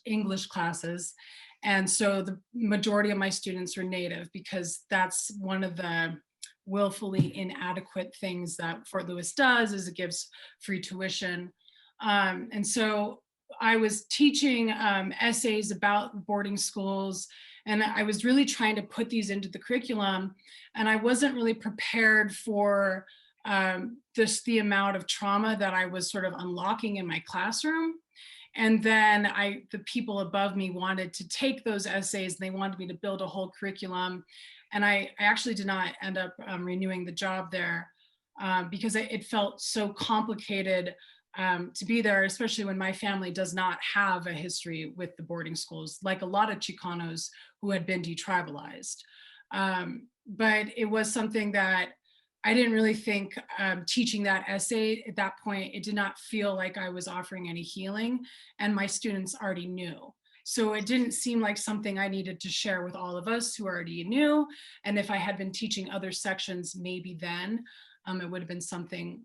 English classes. And so the majority of my students are Native, because that's one of the willfully inadequate things that Fort Lewis does, is it gives free tuition. And so I was teaching essays about boarding schools, and I was really trying to put these into the curriculum. And I wasn't really prepared for just the amount of trauma that I was sort of unlocking in my classroom. And then the people above me wanted to take those essays, and they wanted me to build a whole curriculum. And I actually did not end up renewing the job there because it felt so complicated to be there, especially when my family does not have a history with the boarding schools, like a lot of Chicanos who had been detribalized. But it was something that I didn't really think teaching that essay at that point, it did not feel like I was offering any healing, and my students already knew. So it didn't seem like something I needed to share with all of us who already knew. And if I had been teaching other sections, maybe then it would have been something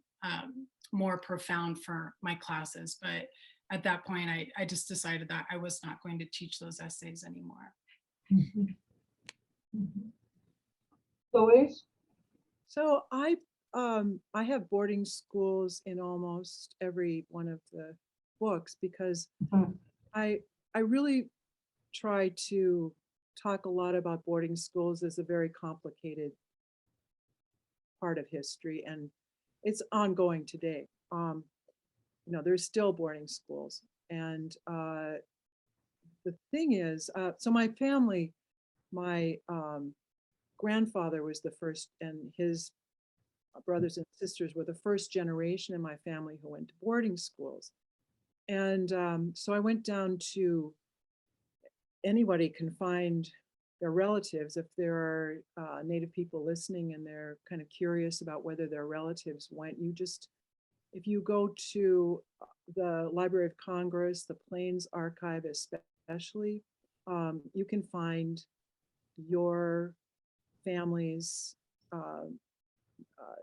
more profound for my classes. But at that point, I just decided that I was not going to teach those essays anymore. Mhm. Mhm. Louise? So I have boarding schools in almost every one of the books because Mhm. I really try to talk a lot about boarding schools as a very complicated part of history, and it's ongoing today. There's still boarding schools, and the thing is, so my family, my grandfather was the first, and his brothers and sisters were the first generation in my family who went to boarding schools. And so I went down to, anybody can find their relatives if there are Native people listening and they're kind of curious about whether their relatives went. If you go to the Library of Congress, the Plains Archive especially, you can find your family's uh, uh,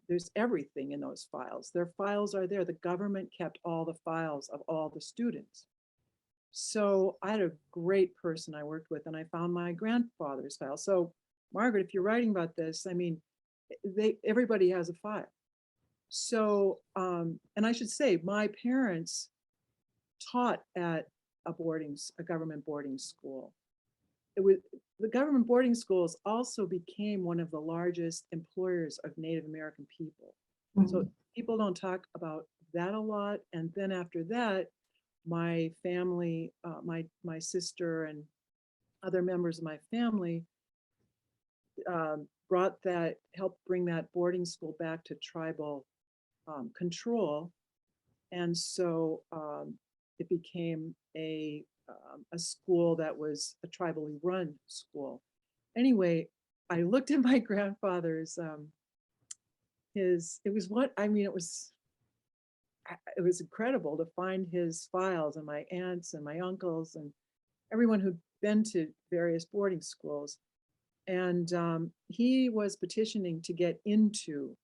there's everything in those files. Their files are there. The government kept all the files of all the students. So I had a great person I worked with, and I found my grandfather's file. So Margaret, if you're writing about this, I mean, everybody has a file. So, and I should say, my parents taught at a government boarding school. The government boarding schools also became one of the largest employers of Native American people. So Mhm. people don't talk about that a lot. And then after that, my family, my sister and other members of my family helped bring that boarding school back to tribal control. And so it became a school that was a tribally run school. Anyway, I looked at my grandfather's it was what I mean it was incredible to find his files, and my aunts and my uncles and everyone who'd been to various boarding schools. And he was petitioning to get into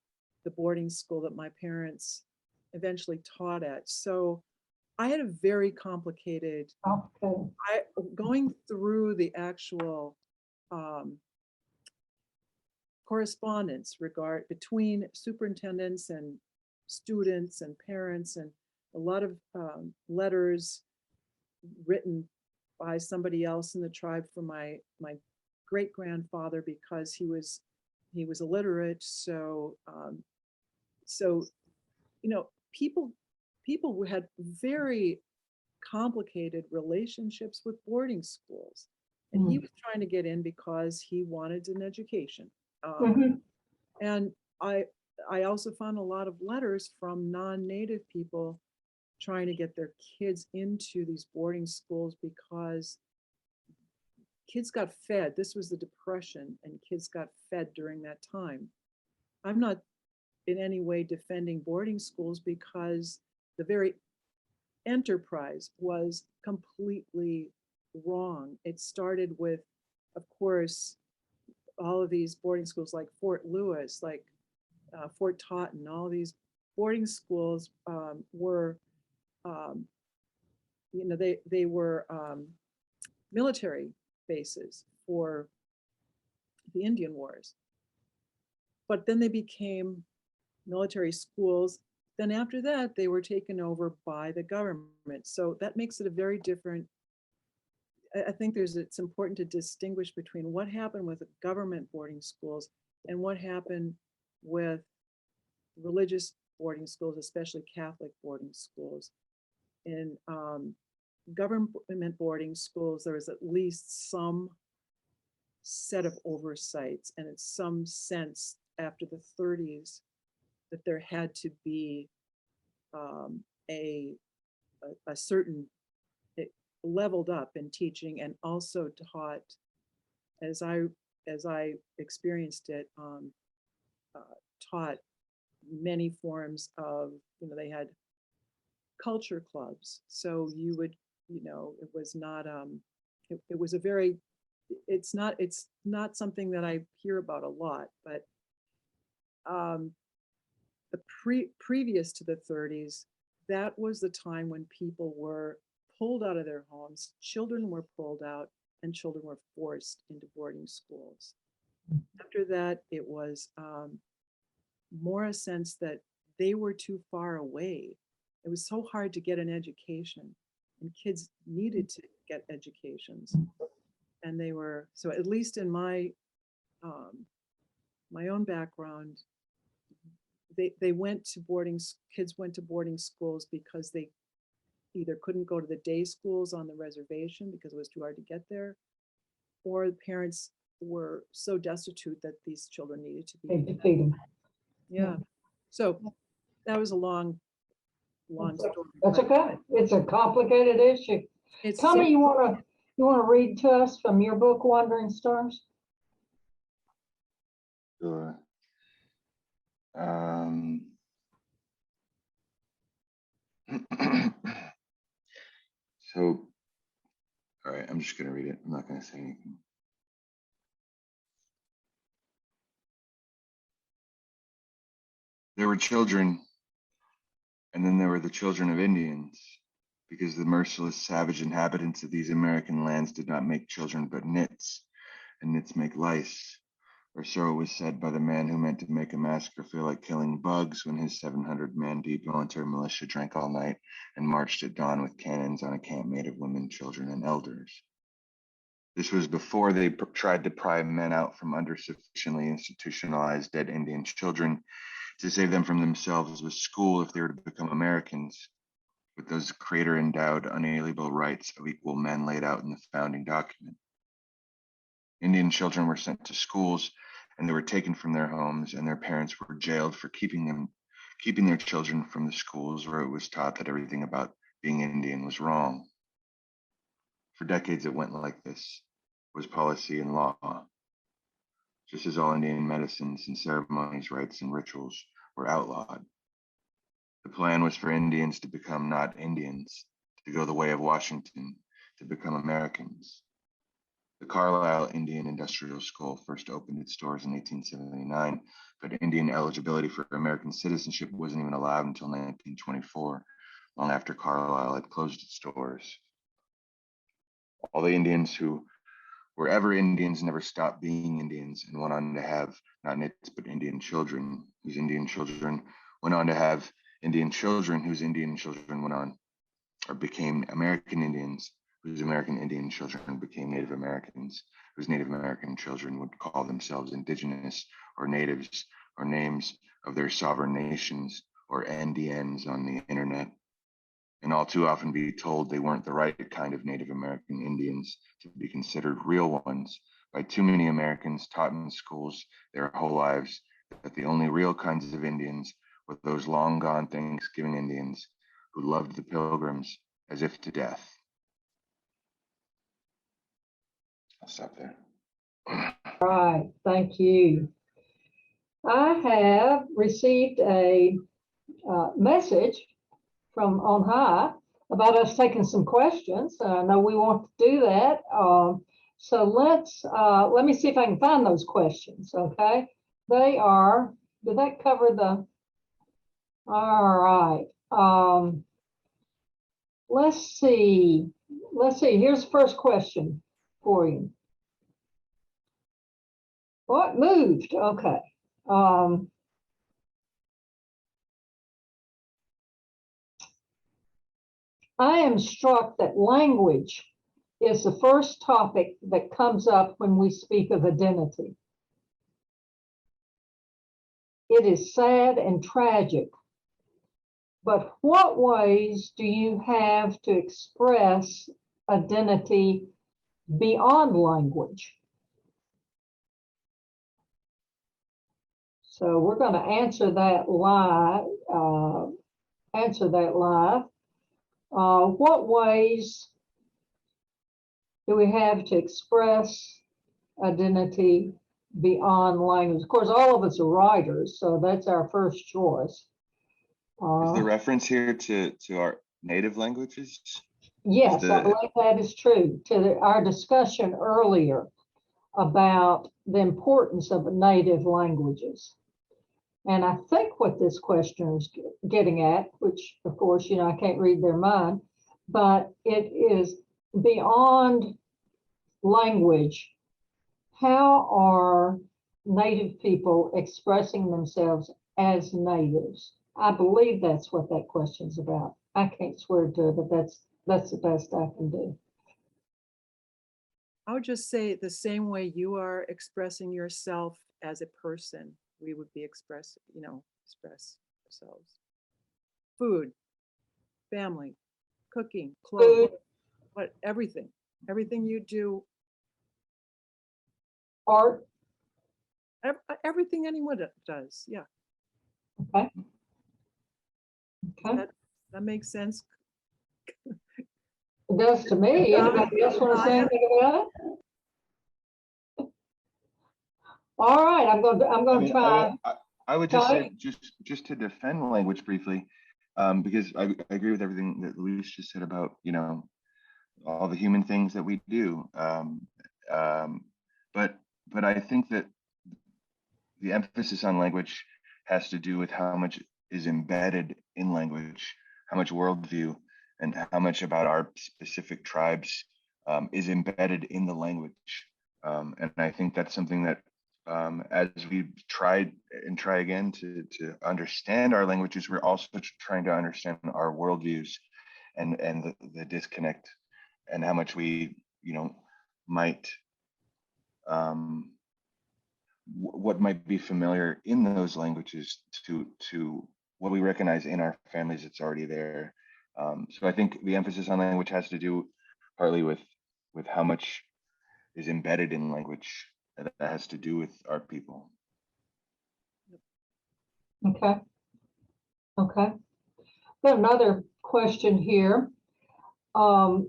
the boarding school that my parents eventually taught at. So I had a very complicated, Okay. going through the actual correspondence between superintendents and students and parents, and a lot of letters written by somebody else in the tribe for my great grandfather, because he was illiterate. So so people had very complicated relationships with boarding schools, and he Mhm. was trying to get in because he wanted an education. Mhm. And I also found a lot of letters from non-native people trying to get their kids into these boarding schools because kids got fed. This was the Depression, and kids got fed during that time. I'm not in any way defending boarding schools, because the very enterprise was completely wrong. It started with, of course, all of these boarding schools like Fort Lewis, like Fort Totten. All these boarding schools were, um, they were military bases for the Indian Wars. But then they became military schools. Then after that, they were taken over by the government. So that makes it a very different. I think it's important to distinguish between what happened with government boarding schools and what happened with religious boarding schools, especially Catholic boarding schools. In government boarding schools, there was at least some set of oversights, and in some sense after the 30s that there had to be um, a, a certain, it leveled up in teaching, and also taught, as I experienced it, taught many forms of, they had culture clubs. So you would, it was not, it was a very, it's not something that I hear about a lot, but the previous to the 30s, that was the time when people were pulled out of their homes, children were pulled out, and children were forced into boarding schools. After that, it was more a sense that they were too far away. It was so hard to get an education, and kids needed to get educations. And they were, so at least in my my own background, they went to kids went to boarding schools because they either couldn't go to the day schools on the reservation because it was too hard to get there, or the parents were so destitute that these children needed to be Feeding. Yeah. So that was a long story. That's but okay. It's a complicated issue. It's Tommy, you wanna read to us from your book, Wandering Stars? Sure. So, all right, I'm just going to read it. I'm not going to say anything. There were children, and then there were the children of Indians, because the merciless, savage inhabitants of these American lands did not make children but nits, and nits make lice. Or so it was said by the man who meant to make a massacre feel like killing bugs when his 700-man deep military militia drank all night and marched at dawn with cannons on a camp made of women, children, and elders. This was before they tried to pry men out from under sufficiently institutionalized dead Indian children to save them from themselves with school if they were to become Americans, with those creator-endowed, unalienable rights of equal men laid out in the founding document. Indian children were sent to schools, and they were taken from their homes, and their parents were jailed for keeping their children from the schools where it was taught that everything about being Indian was wrong. For decades, it went like this, was policy and law. Just as all Indian medicines and ceremonies, rites, and rituals were outlawed. The plan was for Indians to become not Indians, to go the way of Washington, to become Americans. The Carlisle Indian Industrial School first opened its doors in 1879, but Indian eligibility for American citizenship wasn't even allowed until 1924, long after Carlisle had closed its doors. All the Indians who were ever Indians never stopped being Indians and went on to have not nits but Indian children, whose Indian children went on to have Indian children, whose Indian children went on or became American Indians, whose American Indian children became Native Americans, whose Native American children would call themselves Indigenous or natives or names of their sovereign nations or NDNs on the internet, and all too often be told they weren't the right kind of Native American Indians to be considered real ones by too many Americans taught in schools their whole lives that the only real kinds of Indians were those long gone Thanksgiving Indians who loved the Pilgrims as if to death. I'll stop there. All right, thank you. I have received a message from on high about us taking some questions. I know we want to do that. So let me see if I can find those questions, okay? They are, did that cover the, all right. Let's see, here's the first question for you. What moved? Okay. I am struck that language is the first topic that comes up when we speak of identity. It is sad and tragic, but what ways do you have to express identity beyond language? So we're going to answer that live. What ways do we have to express identity beyond language. Of course, all of us are writers, so that's our first choice. Is the reference here to our native languages? Yes, I believe that is true. To our discussion earlier about the importance of native languages. And I think what this question is getting at, which of course, you know, I can't read their mind, but it is beyond language. How are Native people expressing themselves as natives? I believe that's what that question's about. I can't swear to it, but that's the best I can do. I would just say the same way you are expressing yourself as a person, we would be express ourselves. Food, family, cooking, clothing, Food, everything you do, art, everything anyone does. Yeah. okay. Okay. That makes sense. It does to me. Anybody else want to say anything about it? All right, I'm going to try. I would just say, just to defend language briefly, because I agree with everything that Louise just said about, you know, all the human things that we do. But I think that the emphasis on language has to do with how much is embedded in language, how much worldview, and how much about our specific tribes is embedded in the language. And I think that's something that as we try again to understand our languages, we're also trying to understand our worldviews and the disconnect and how much we, you know, might what might be familiar in those languages to what we recognize in our families that's already there. So I think the emphasis on language has to do partly with how much is embedded in language that has to do with our people. Okay. Okay. Got another question here. What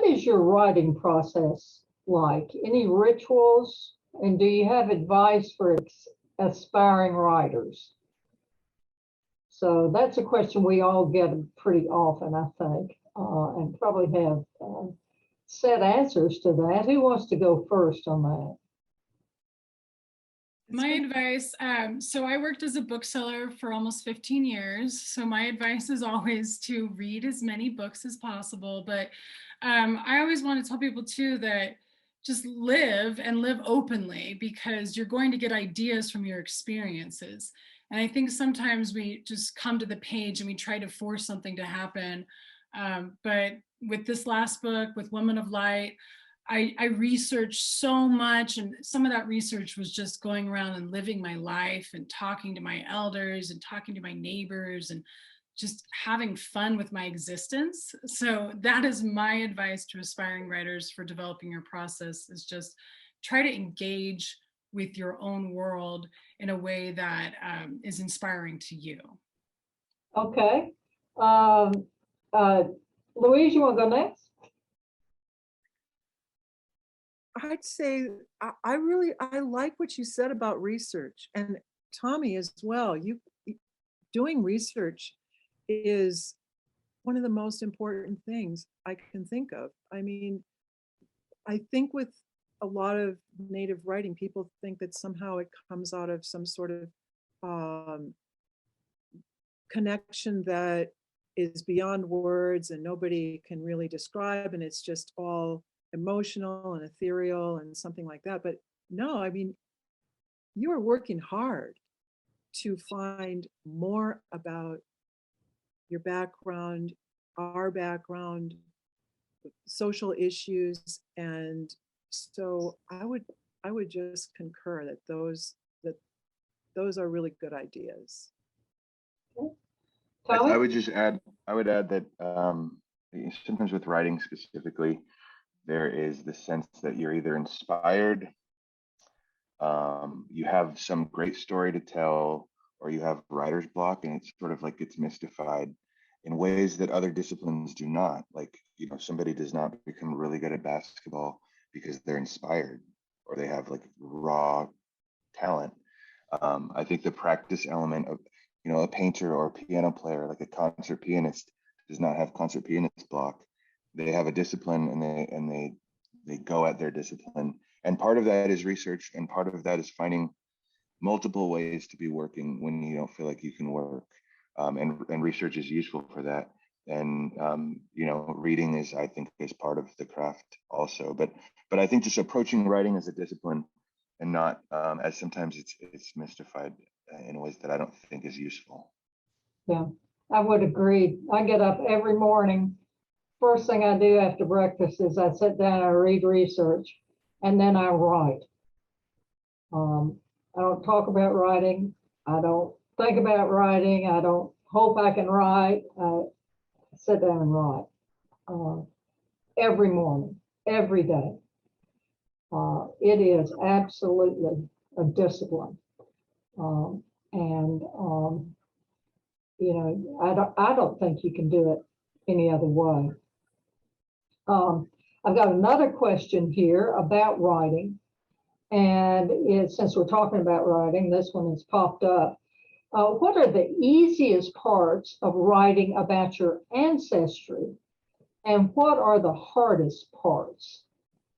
is your writing process like? Any rituals? And do you have advice for aspiring writers? So that's a question we all get pretty often, I think, and probably have set answers to that. Who wants to go first on that? My advice, so I worked as a bookseller for almost 15 years. So my advice is always to read as many books as possible. But I always want to tell people too that just live and live openly, because you're going to get ideas from your experiences. And I think sometimes we just come to the page and we try to force something to happen. But with this last book, with Women of Light, I researched so much, and some of that research was just going around and living my life and talking to my elders and talking to my neighbors and just having fun with my existence. So that is my advice to aspiring writers for developing your process, is just try to engage with your own world in a way that is inspiring to you. Okay. Louise, you want to go next? I'd say I like what you said about research, and Tommy as well. Doing research is one of the most important things I can think of. I mean, I think with a lot of Native writing, people think that somehow it comes out of some sort of connection that is beyond words and nobody can really describe, and it's just all emotional and ethereal and something like that. But no, I mean, you are working hard to find more about your background, our background, social issues. And so I would just concur that those are really good ideas. I would just add, that sometimes with writing specifically, there is the sense that you're either inspired, you have some great story to tell, or you have writer's block, and it's sort of like it's mystified in ways that other disciplines do not. Like, you know, somebody does not become really good at basketball because they're inspired, or they have like raw talent. I think the practice element of, you know, a painter or a piano player, like a concert pianist, does not have concert pianist block. They have a discipline, and they go at their discipline. And part of that is research, and part of that is finding multiple ways to be working when you don't feel like you can work. And research is useful for that. And you know, reading is, I think, is part of the craft also. But I think just approaching writing as a discipline, and not as sometimes it's mystified in ways that I don't think is useful. Yeah, I would agree. I get up every morning. First thing I do after breakfast is I sit down, I read research, and then I write. I don't talk about writing. I don't think about writing. I don't hope I can write. I sit down and write every morning, every day. It is absolutely a discipline. You know, I don't think you can do it any other way. I've got another question here about writing. And since we're talking about writing, this one has popped up. What are the easiest parts of writing about your ancestry? And what are the hardest parts?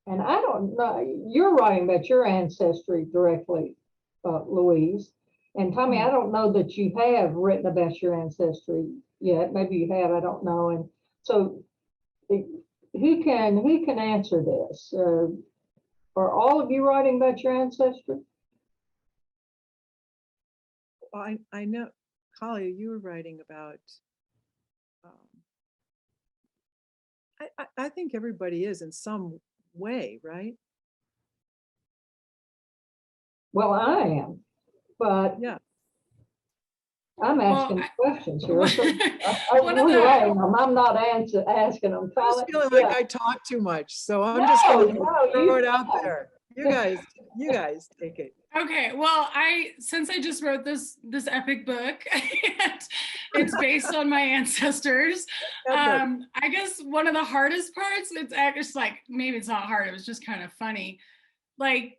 And I don't know, you're writing about your ancestry directly, Louise. And Tommy, I don't know that you have written about your ancestry yet. Maybe you have, I don't know. And so who can answer this? Are all of you writing about your ancestry? Well, I know, Kali, you were writing about, I think everybody is in some way, right? Well, I am, but Yeah. I'm asking questions here. So one of relaying them. I'm not asking them. I'm just feeling like I talk too much, so I'm just going to throw it out there. You guys take it. Okay, well, since I just wrote this epic book, and it's based on my ancestors. I guess one of the hardest parts, it's like, maybe it's not hard, it was just kind of funny. Like,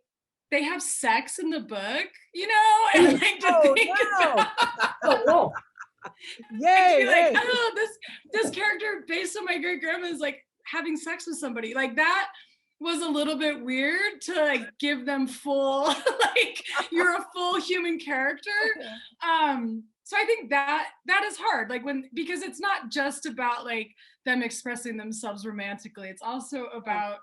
they have sex in the book, you know, and like to think about, Yay! Like, oh, this character based on my great grandma is like having sex with somebody. Like, that was a little bit weird to like give them full, like, you're a full human character. So I think that is hard, like, because it's not just about like them expressing themselves romantically, it's also about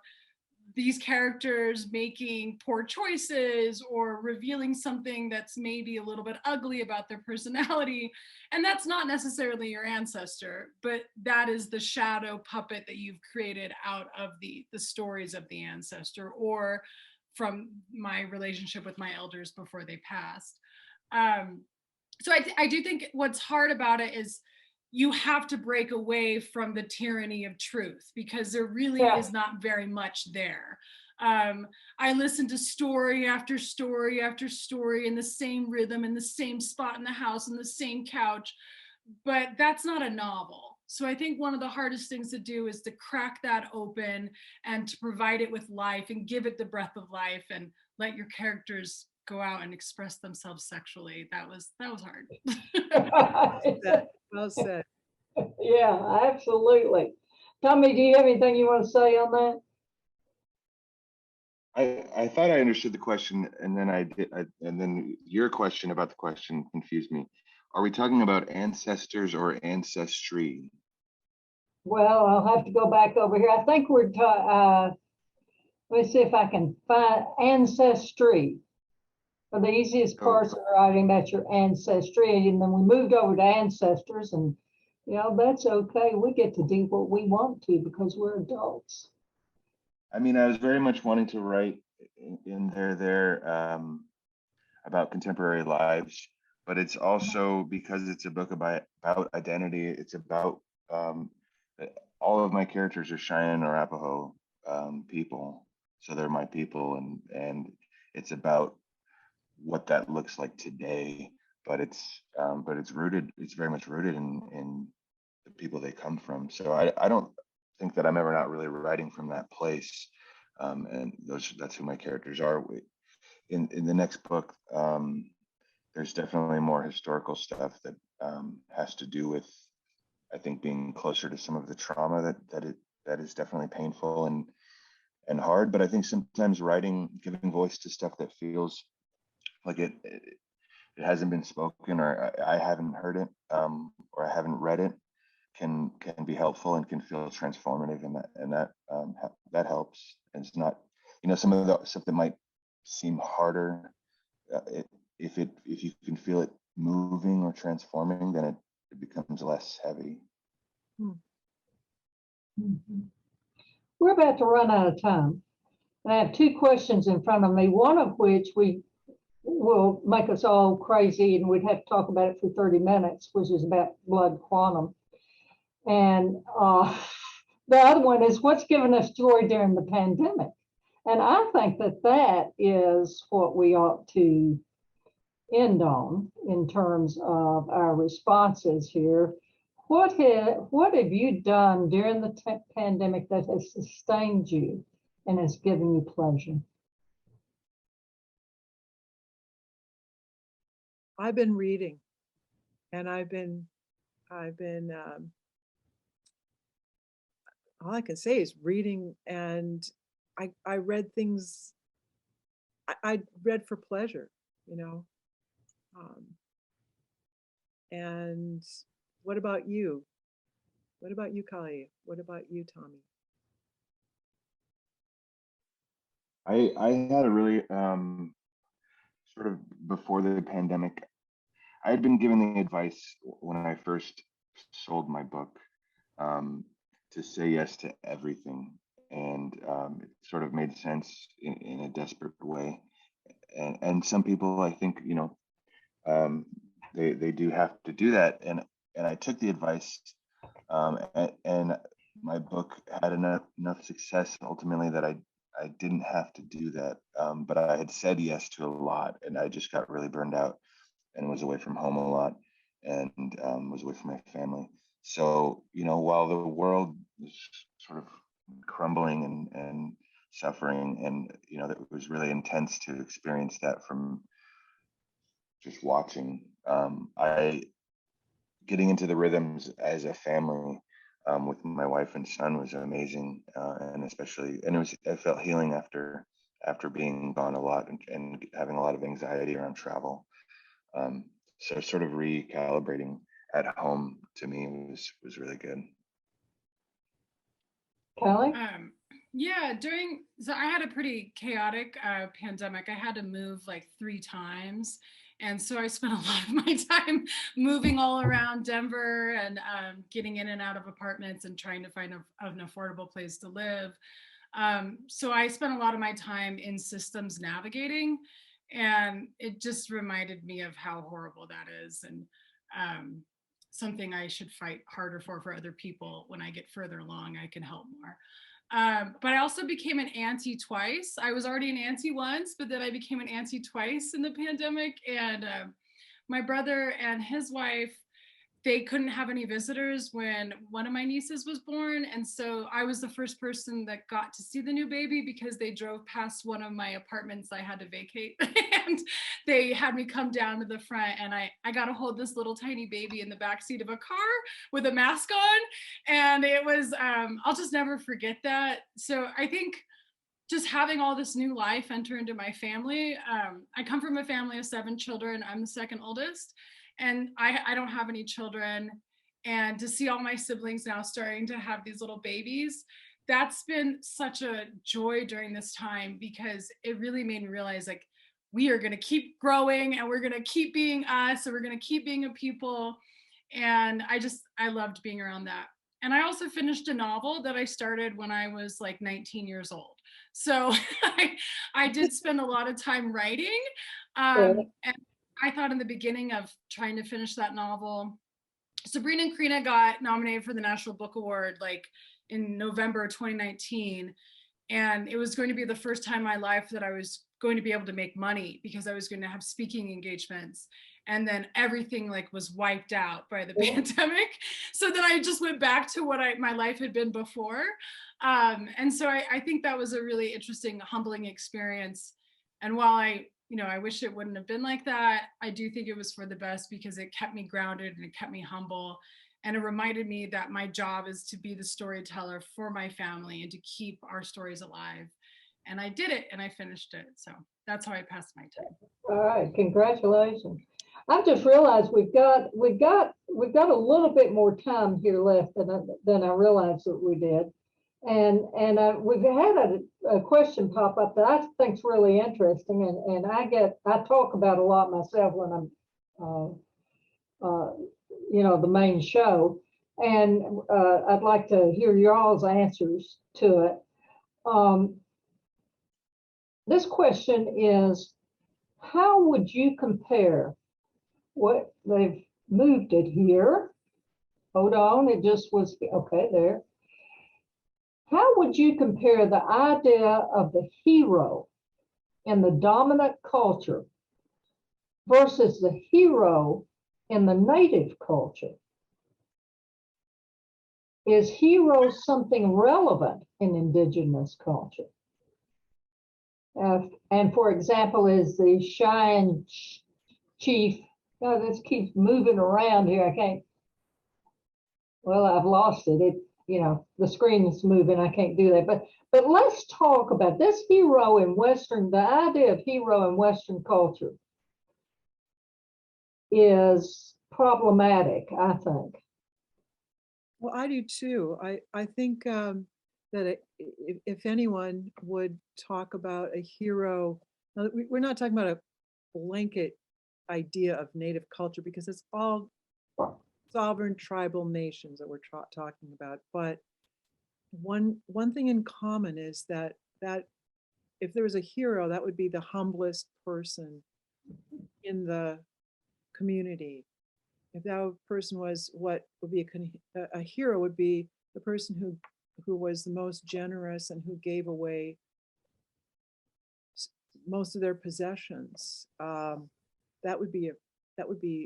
these characters making poor choices or revealing something that's maybe a little bit ugly about their personality. And that's not necessarily your ancestor, but that is the shadow puppet that you've created out of the stories of the ancestor, or from my relationship with my elders before they passed. So I do think what's hard about it is you have to break away from the tyranny of truth, because there really is not very much there. I listen to story after story after story in the same rhythm, in the same spot in the house, on the same couch, but that's not a novel. So I think one of the hardest things to do is to crack that open and to provide it with life and give it the breath of life and let your characters go out and express themselves sexually. That was hard. Well said. Yeah, absolutely. Tommy, do you have anything you want to say on that? I thought I understood the question, and then and then your question about the question confused me. Are we talking about ancestors or ancestry? Well, I'll have to go back over here. I think we're let me see if I can find ancestry. For the easiest parts of writing about your ancestry, and then we moved over to ancestors, and you know, that's okay. We get to do what we want to because we're adults. I mean, I was very much wanting to write in there about contemporary lives, but it's also because it's a book about identity. It's about all of my characters are Cheyenne or Arapaho people, so they're my people, and it's about what that looks like today. But it's rooted. It's very much rooted in the people they come from. So I don't think that I'm ever not really writing from that place. And that's who my characters are. In the next book, there's definitely more historical stuff that has to do with, I think, being closer to some of the trauma that is definitely painful and hard. But I think sometimes writing, giving voice to stuff that feels like it hasn't been spoken, or I haven't heard it, or I haven't read it, can be helpful and can feel transformative, and that helps. And it's not, some of the stuff that might seem harder, if you can feel it moving or transforming, then it becomes less heavy. Mhm. We're about to run out of time. And I have two questions in front of me, one of which will make us all crazy and we'd have to talk about it for 30 minutes, which is about blood quantum. And the other one is what's given us joy during the pandemic. And I think that is what we ought to end on in terms of our responses here. What have you done during the pandemic that has sustained you and has given you pleasure? I've been reading, and all I can say is reading, and I read things. I read for pleasure, and what about you? What about you, Kali? What about you, Tommy? I had a really sort of, before the pandemic, I had been given the advice when I first sold my book, to say yes to everything, and it sort of made sense in a desperate way. And some people, I think, they do have to do that, and I took the advice, and my book had enough success ultimately that I didn't have to do that, but I had said yes to a lot, and I just got really burned out and was away from home a lot, and was away from my family. So, while the world was sort of crumbling and suffering, and that was really intense to experience that from just watching. I Getting into the rhythms as a family, with my wife and son, was amazing, and I felt healing after being gone a lot, and having a lot of anxiety around travel. So sort of recalibrating at home to me was really good. Kelly? Yeah, so I had a pretty chaotic pandemic. I had to move like 3 times. And so I spent a lot of my time moving all around Denver and getting in and out of apartments and trying to find an affordable place to live. So I spent a lot of my time in systems navigating, and it just reminded me of how horrible that is, and something I should fight harder for other people. When I get further along, I can help more. But I also became an auntie twice. I was already an auntie once, but then I became an auntie twice in the pandemic. And my brother and his wife, they couldn't have any visitors when one of my nieces was born. And so I was the first person that got to see the new baby, because they drove past one of my apartments I had to vacate. And they had me come down to the front, and I got to hold this little tiny baby in the backseat of a car with a mask on. And it was, I'll just never forget that. So I think just having all this new life enter into my family. I come from a family of 7 children. I'm the second oldest, and I don't have any children. And to see all my siblings now starting to have these little babies, that's been such a joy during this time, because it really made me realize, like, we are going to keep growing, and we're going to keep being us, and we're going to keep being a people. And I loved being around that. And I also finished a novel that I started when I was like 19 years old. So I did spend a lot of time writing. And I thought in the beginning of trying to finish that novel, Sabrina and Karina got nominated for the National Book Award like in November 2019. And it was going to be the first time in my life that I was going to be able to make money because I was going to have speaking engagements. And then everything like was wiped out by the pandemic. So then I just went back to what my life had been before. And so I think that was a really interesting, humbling experience. And while I wish it wouldn't have been like that, I do think it was for the best because it kept me grounded and it kept me humble. And it reminded me that my job is to be the storyteller for my family and to keep our stories alive. And I did it and I finished it. So that's how I passed my time. All right, congratulations. I've just realized we've got a little bit more time here left than I realized that we did. And we've had a question pop up that I think is really interesting, and I talk about a lot myself when I'm the main show, and I'd like to hear y'all's answers to it. This question is, how would you compare what they've moved it here? Hold on, it just was okay there. How would you compare the idea of the hero in the dominant culture versus the hero in the native culture? Is hero something relevant in Indigenous culture? And for example, is the Cheyenne chief, this keeps moving around here. I can't, well, I've lost it. The screen is moving. I can't do that. But let's talk about this hero in Western, the idea of hero in Western culture is problematic, I think. Well, I do too. I think that if anyone would talk about a hero, we're not talking about a blanket idea of native culture because it's all sovereign tribal nations that we're talking about. But one thing in common is that if there was a hero, that would be the humblest person in the community. If that person was what would be a hero, would be the person who was the most generous and who gave away most of their possessions. That would be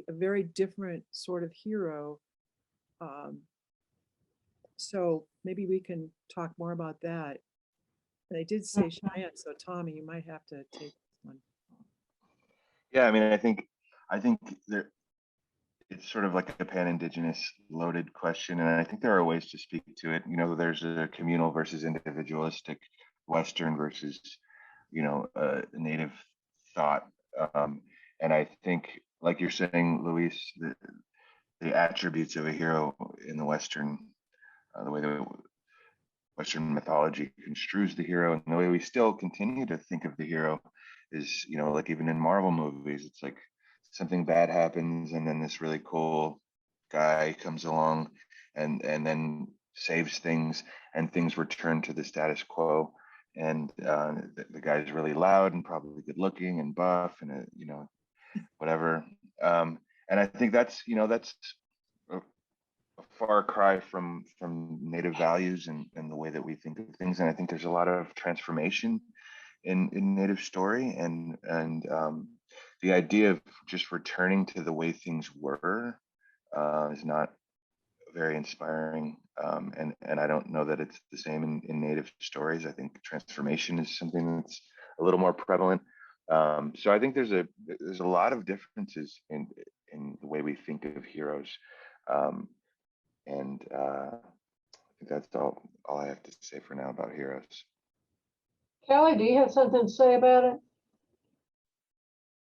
a very different sort of hero. So maybe we can talk more about that. And I did say Cheyenne, so Tommy, you might have to take this one. Yeah, I mean, I think there, it's sort of like a pan-Indigenous loaded question, and I think there are ways to speak to it. There's a communal versus individualistic, Western versus, native thought. And I think, like you're saying, Louise, the attributes of a hero in the Western, the way the Western mythology construes the hero, and the way we still continue to think of the hero is, like even in Marvel movies, it's like something bad happens and then this really cool guy comes along and then saves things, and things return to the status quo. And the guy's really loud and probably good looking and buff and whatever. And I think that's a far cry from native values and the way that we think of things. And I think there's a lot of transformation in native story, and the idea of just returning to the way things were is not very inspiring. And I don't know that it's the same in native stories. I think transformation is something that's a little more prevalent. So I think there's a lot of differences in the way we think of heroes. And I think that's all I have to say for now about heroes. Kelly, do you have something to say about it?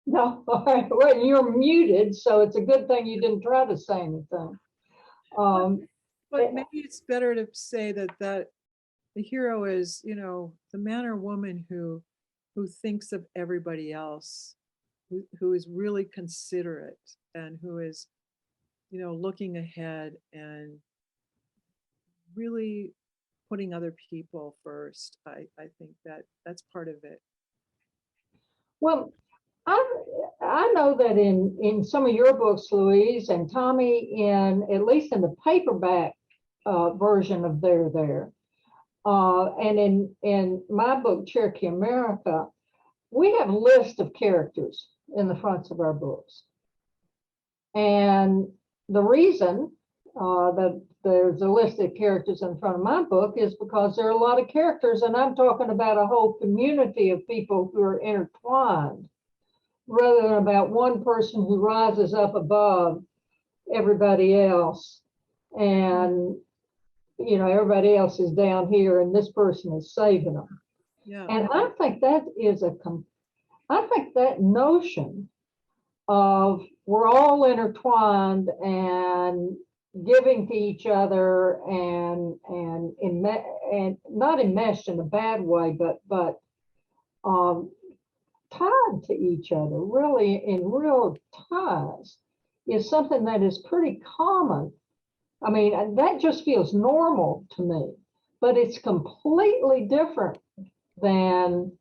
No, all right. Well, you're muted, so it's a good thing you didn't try to say anything. But maybe it's better to say that the hero is, the man or woman who thinks of everybody else, who is really considerate and who is, looking ahead and really putting other people first. I think that's part of it. Well, I know that in some of your books, Louise and Tommy, at least in the paperback version of There, and in my book, Cherokee America, we have a list of characters in the fronts of our books. And the reason that there's a list of characters in front of my book is because there are a lot of characters, and I'm talking about a whole community of people who are intertwined, rather than about one person who rises up above everybody else, and everybody else is down here and this person is saving them. Yeah. And I think that notion of we're all intertwined and giving to each other and not enmeshed in a bad way, but tied to each other, really in real ties, is something that is pretty common. I mean, that just feels normal to me, but it's completely different than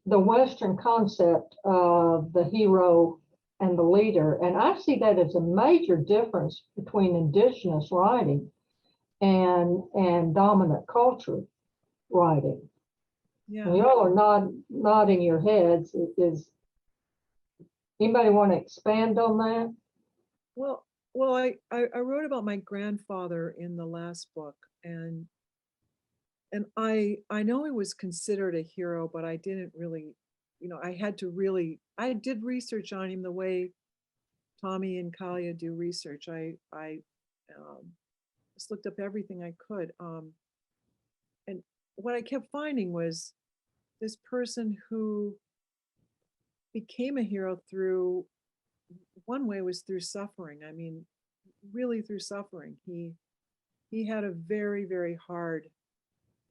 the Western concept of the hero and the leader. And I see that as a major difference between Indigenous writing and dominant culture writing. Yeah. And y'all are nodding your heads. Is anybody want to expand on that? Well, I wrote about my grandfather in the last book, and I know he was considered a hero, but I didn't really, I did research on him the way Tommy and Kalia do research. I just looked up everything I could. And what I kept finding was this person who became a hero through, one way was through suffering. I mean, really through suffering. He had a very, very hard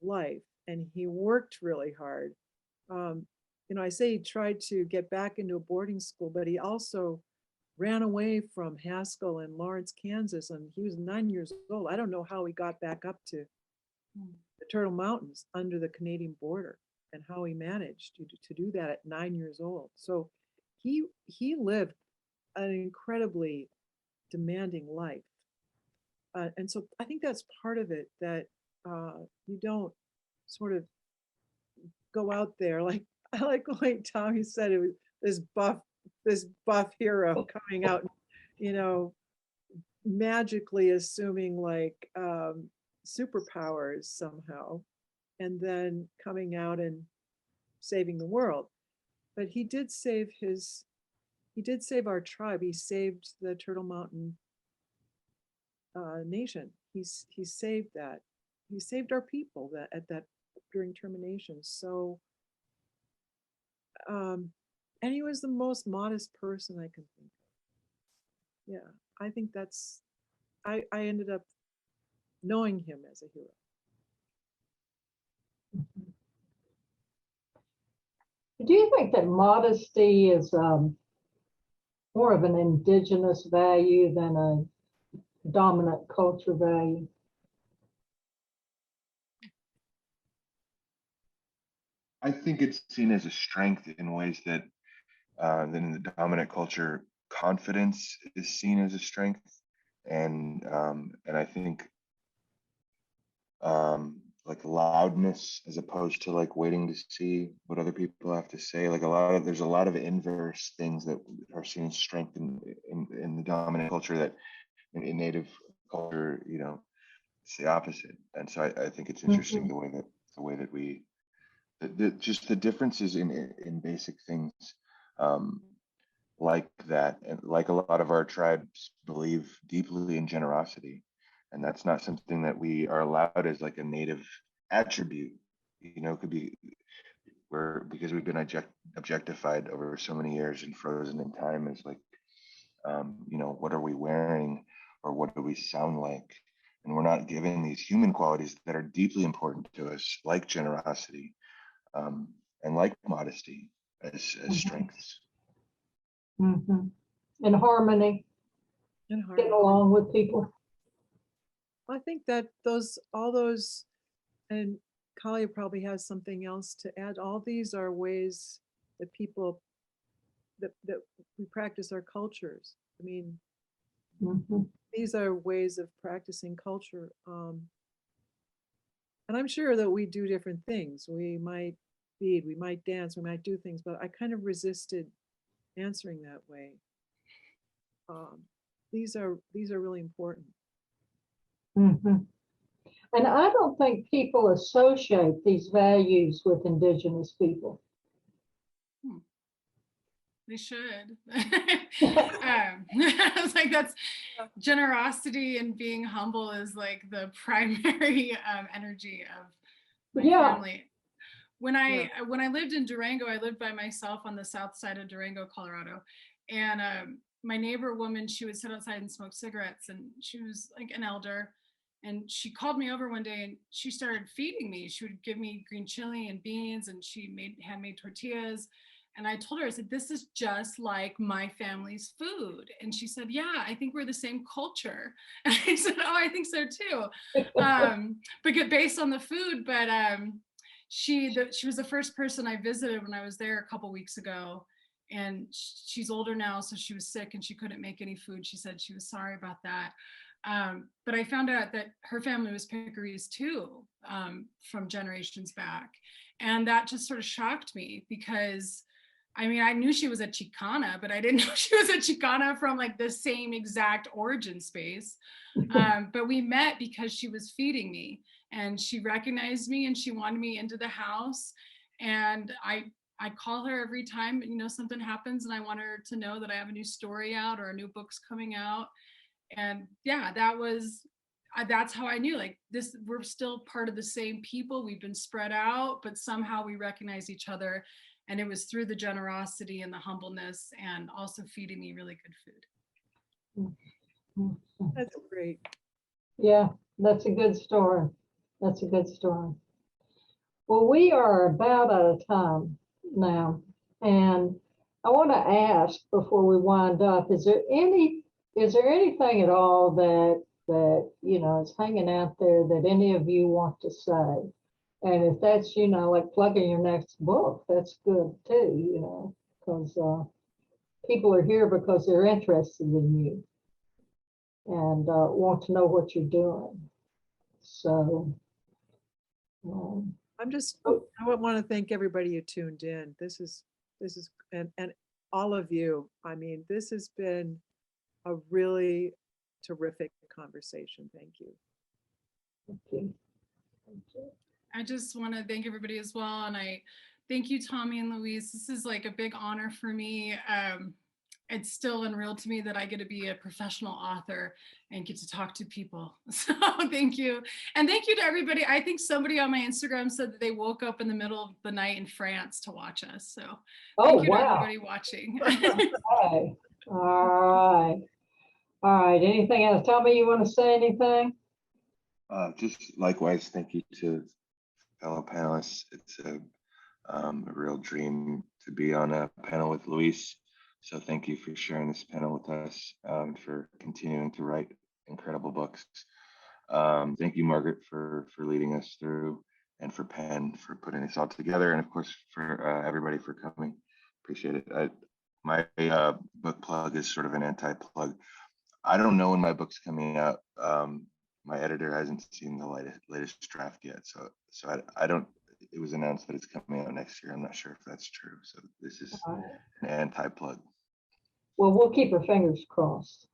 life, and he worked really hard. I say he tried to get back into a boarding school, but he also ran away from Haskell in Lawrence, Kansas, and he was 9 years old. I don't know how he got back up to the Turtle Mountains under the Canadian border, and how he managed to do that at 9 years old. So he lived an incredibly demanding life. And so I think that's part of it, that you don't sort of go out there like, I like the way Tommy said it was this buff hero coming out, magically assuming like superpowers somehow, and then coming out and saving the world. But he did save our tribe. He saved the Turtle Mountain nation. He saved that. He saved our people during termination. So, and he was the most modest person I can think of. Yeah, I think I ended up knowing him as a hero. Do you think that modesty is more of an Indigenous value than a dominant culture value? I think it's seen as a strength in ways that then in the dominant culture, confidence is seen as a strength, and I think like loudness as opposed to like waiting to see what other people have to say. Like there's a lot of inverse things that are seen as strength in the dominant culture that in native culture, it's the opposite. And so I think it's interesting the way that we just the differences in basic things like that, and like a lot of our tribes believe deeply in generosity, and that's not something that we are allowed as like a native attribute. Could be because we've been objectified over so many years and frozen in time as like what are we wearing or what do we sound like, and we're not given these human qualities that are deeply important to us, like generosity and like modesty as strengths. Mm-hmm. And harmony, getting along with people. I think that all those, and Kalia probably has something else to add. All these are ways that people that we practice our cultures. I mean, these are ways of practicing culture. And I'm sure that we do different things. We might feed, we might dance, we might do things, but I kind of resisted answering that way. These are really important. Mhm. And I don't think people associate these values with Indigenous people. They should. I was like, that's generosity and being humble is like the primary energy of my family. When I lived in Durango, I lived by myself on the south side of Durango, Colorado. And my neighbor woman, she would sit outside and smoke cigarettes, and she was like an elder. And she called me over one day and she started feeding me. She would give me green chili and beans, and she made handmade tortillas. And I told her, I said, this is just like my family's food. And she said, yeah, I think we're the same culture. And I said, oh, I think so too. But based on the food, but she was the first person I visited when I was there a couple weeks ago. And she's older now, so she was sick and she couldn't make any food. She said she was sorry about that. But I found out that her family was Piccaries too, from generations back. And that just sort of shocked me because I mean, I knew she was a Chicana, but I didn't know she was a Chicana from like the same exact origin space. But we met because she was feeding me and she recognized me and she wanted me into the house. And I call her every time, you know, something happens and I want her to know that I have a new story out or a new book's coming out. And yeah, that's how I knew, like, we're still part of the same people. We've been spread out, but somehow we recognize each other. And it was through the generosity and the humbleness and also feeding me really good food. That's great. Yeah, that's a good story. That's a good story. Well, we are about out of time now. And I want to ask before we wind up, is there anything at all that you know is hanging out there that any of you want to say? And if that's, you know, like plugging your next book, that's good too, you know, because people are here because they're interested in you and want to know what you're doing. So I want to thank everybody who tuned in. This is and all of you. I mean, this has been a really terrific conversation. Thank you. thank you. Thank you. I just want to thank everybody as well. And I thank you, Tommy and Louise. This is like a big honor for me. It's still unreal to me that I get to be a professional author and get to talk to people. So thank you. And thank you to everybody. I think somebody on my Instagram said that they woke up in the middle of the night in France to watch us. So thank you to everybody watching. Okay. All right. Anything else? Tommy, you want to say anything? Just likewise, thank you to fellow panelists. It's a real dream to be on a panel with Louise. So thank you for sharing this panel with us, for continuing to write incredible books. Thank you, Margaret, for leading us through, and for Penn for putting this all together, and of course for everybody for coming. Appreciate it. My book plug is sort of an anti-plug. I don't know when my book's coming out. My editor hasn't seen the latest draft yet, so I don't. It was announced that it's coming out next year. I'm not sure if that's true. So this is an anti-plug. Well, we'll keep our fingers crossed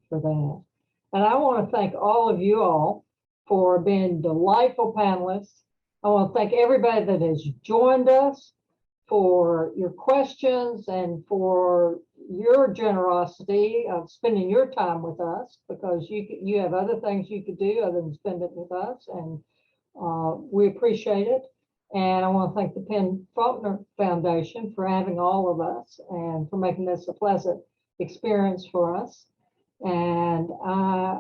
for that. And I want to thank all of you all for being delightful panelists. I want to thank everybody that has joined us for your questions and for your generosity of spending your time with us, because you have other things you could do other than spend it with us, and we appreciate it. And I want to thank the Penn Faulkner Foundation for having all of us and for making this a pleasant experience for us. And I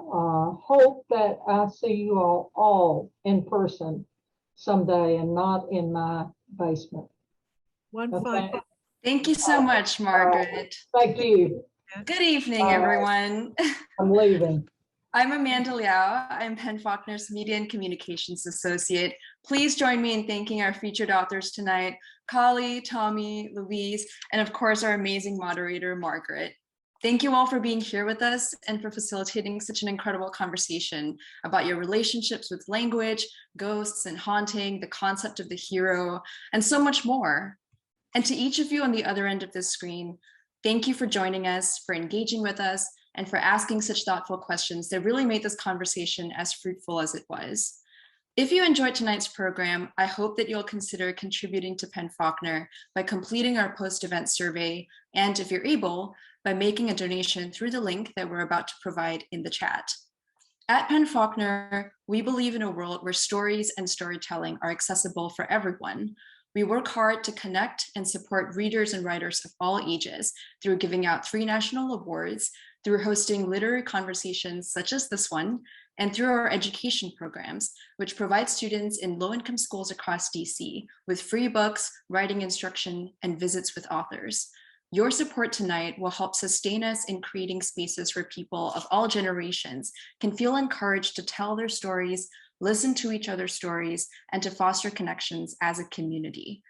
hope that I see you all in person someday and not in my basement. Thank you so much, Margaret. Thank you. Good evening, everyone. I'm leaving. I'm Amanda Liao. I'm Penn Faulkner's Media and Communications Associate. Please join me in thanking our featured authors tonight, Kali, Tommy, Louise, and of course, our amazing moderator, Margaret. Thank you all for being here with us and for facilitating such an incredible conversation about your relationships with language, ghosts and haunting, the concept of the hero, and so much more. And to each of you on the other end of this screen, thank you for joining us, for engaging with us, and for asking such thoughtful questions that really made this conversation as fruitful as it was. If you enjoyed tonight's program, I hope that you'll consider contributing to Penn Faulkner by completing our post-event survey, and if you're able, by making a donation through the link that we're about to provide in the chat. At Penn Faulkner, we believe in a world where stories and storytelling are accessible for everyone. We work hard to connect and support readers and writers of all ages through giving out 3 national awards, through hosting literary conversations such as this one, and through our education programs, which provide students in low-income schools across DC with free books, writing instruction, and visits with authors. Your support tonight will help sustain us in creating spaces where people of all generations can feel encouraged to tell their stories, listen to each other's stories, and to foster connections as a community.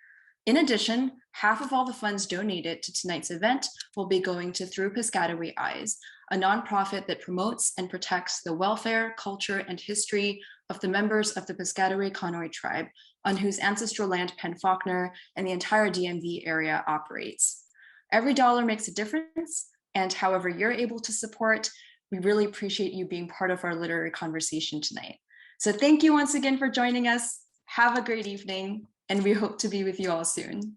In addition, half of all the funds donated to tonight's event will be going to Through Piscataway Eyes, a nonprofit that promotes and protects the welfare, culture, and history of the members of the Piscataway Conoy tribe, on whose ancestral land Penn Faulkner and the entire DMV area operates. Every dollar makes a difference, and however you're able to support, we really appreciate you being part of our literary conversation tonight. So thank you once again for joining us. Have a great evening, and we hope to be with you all soon.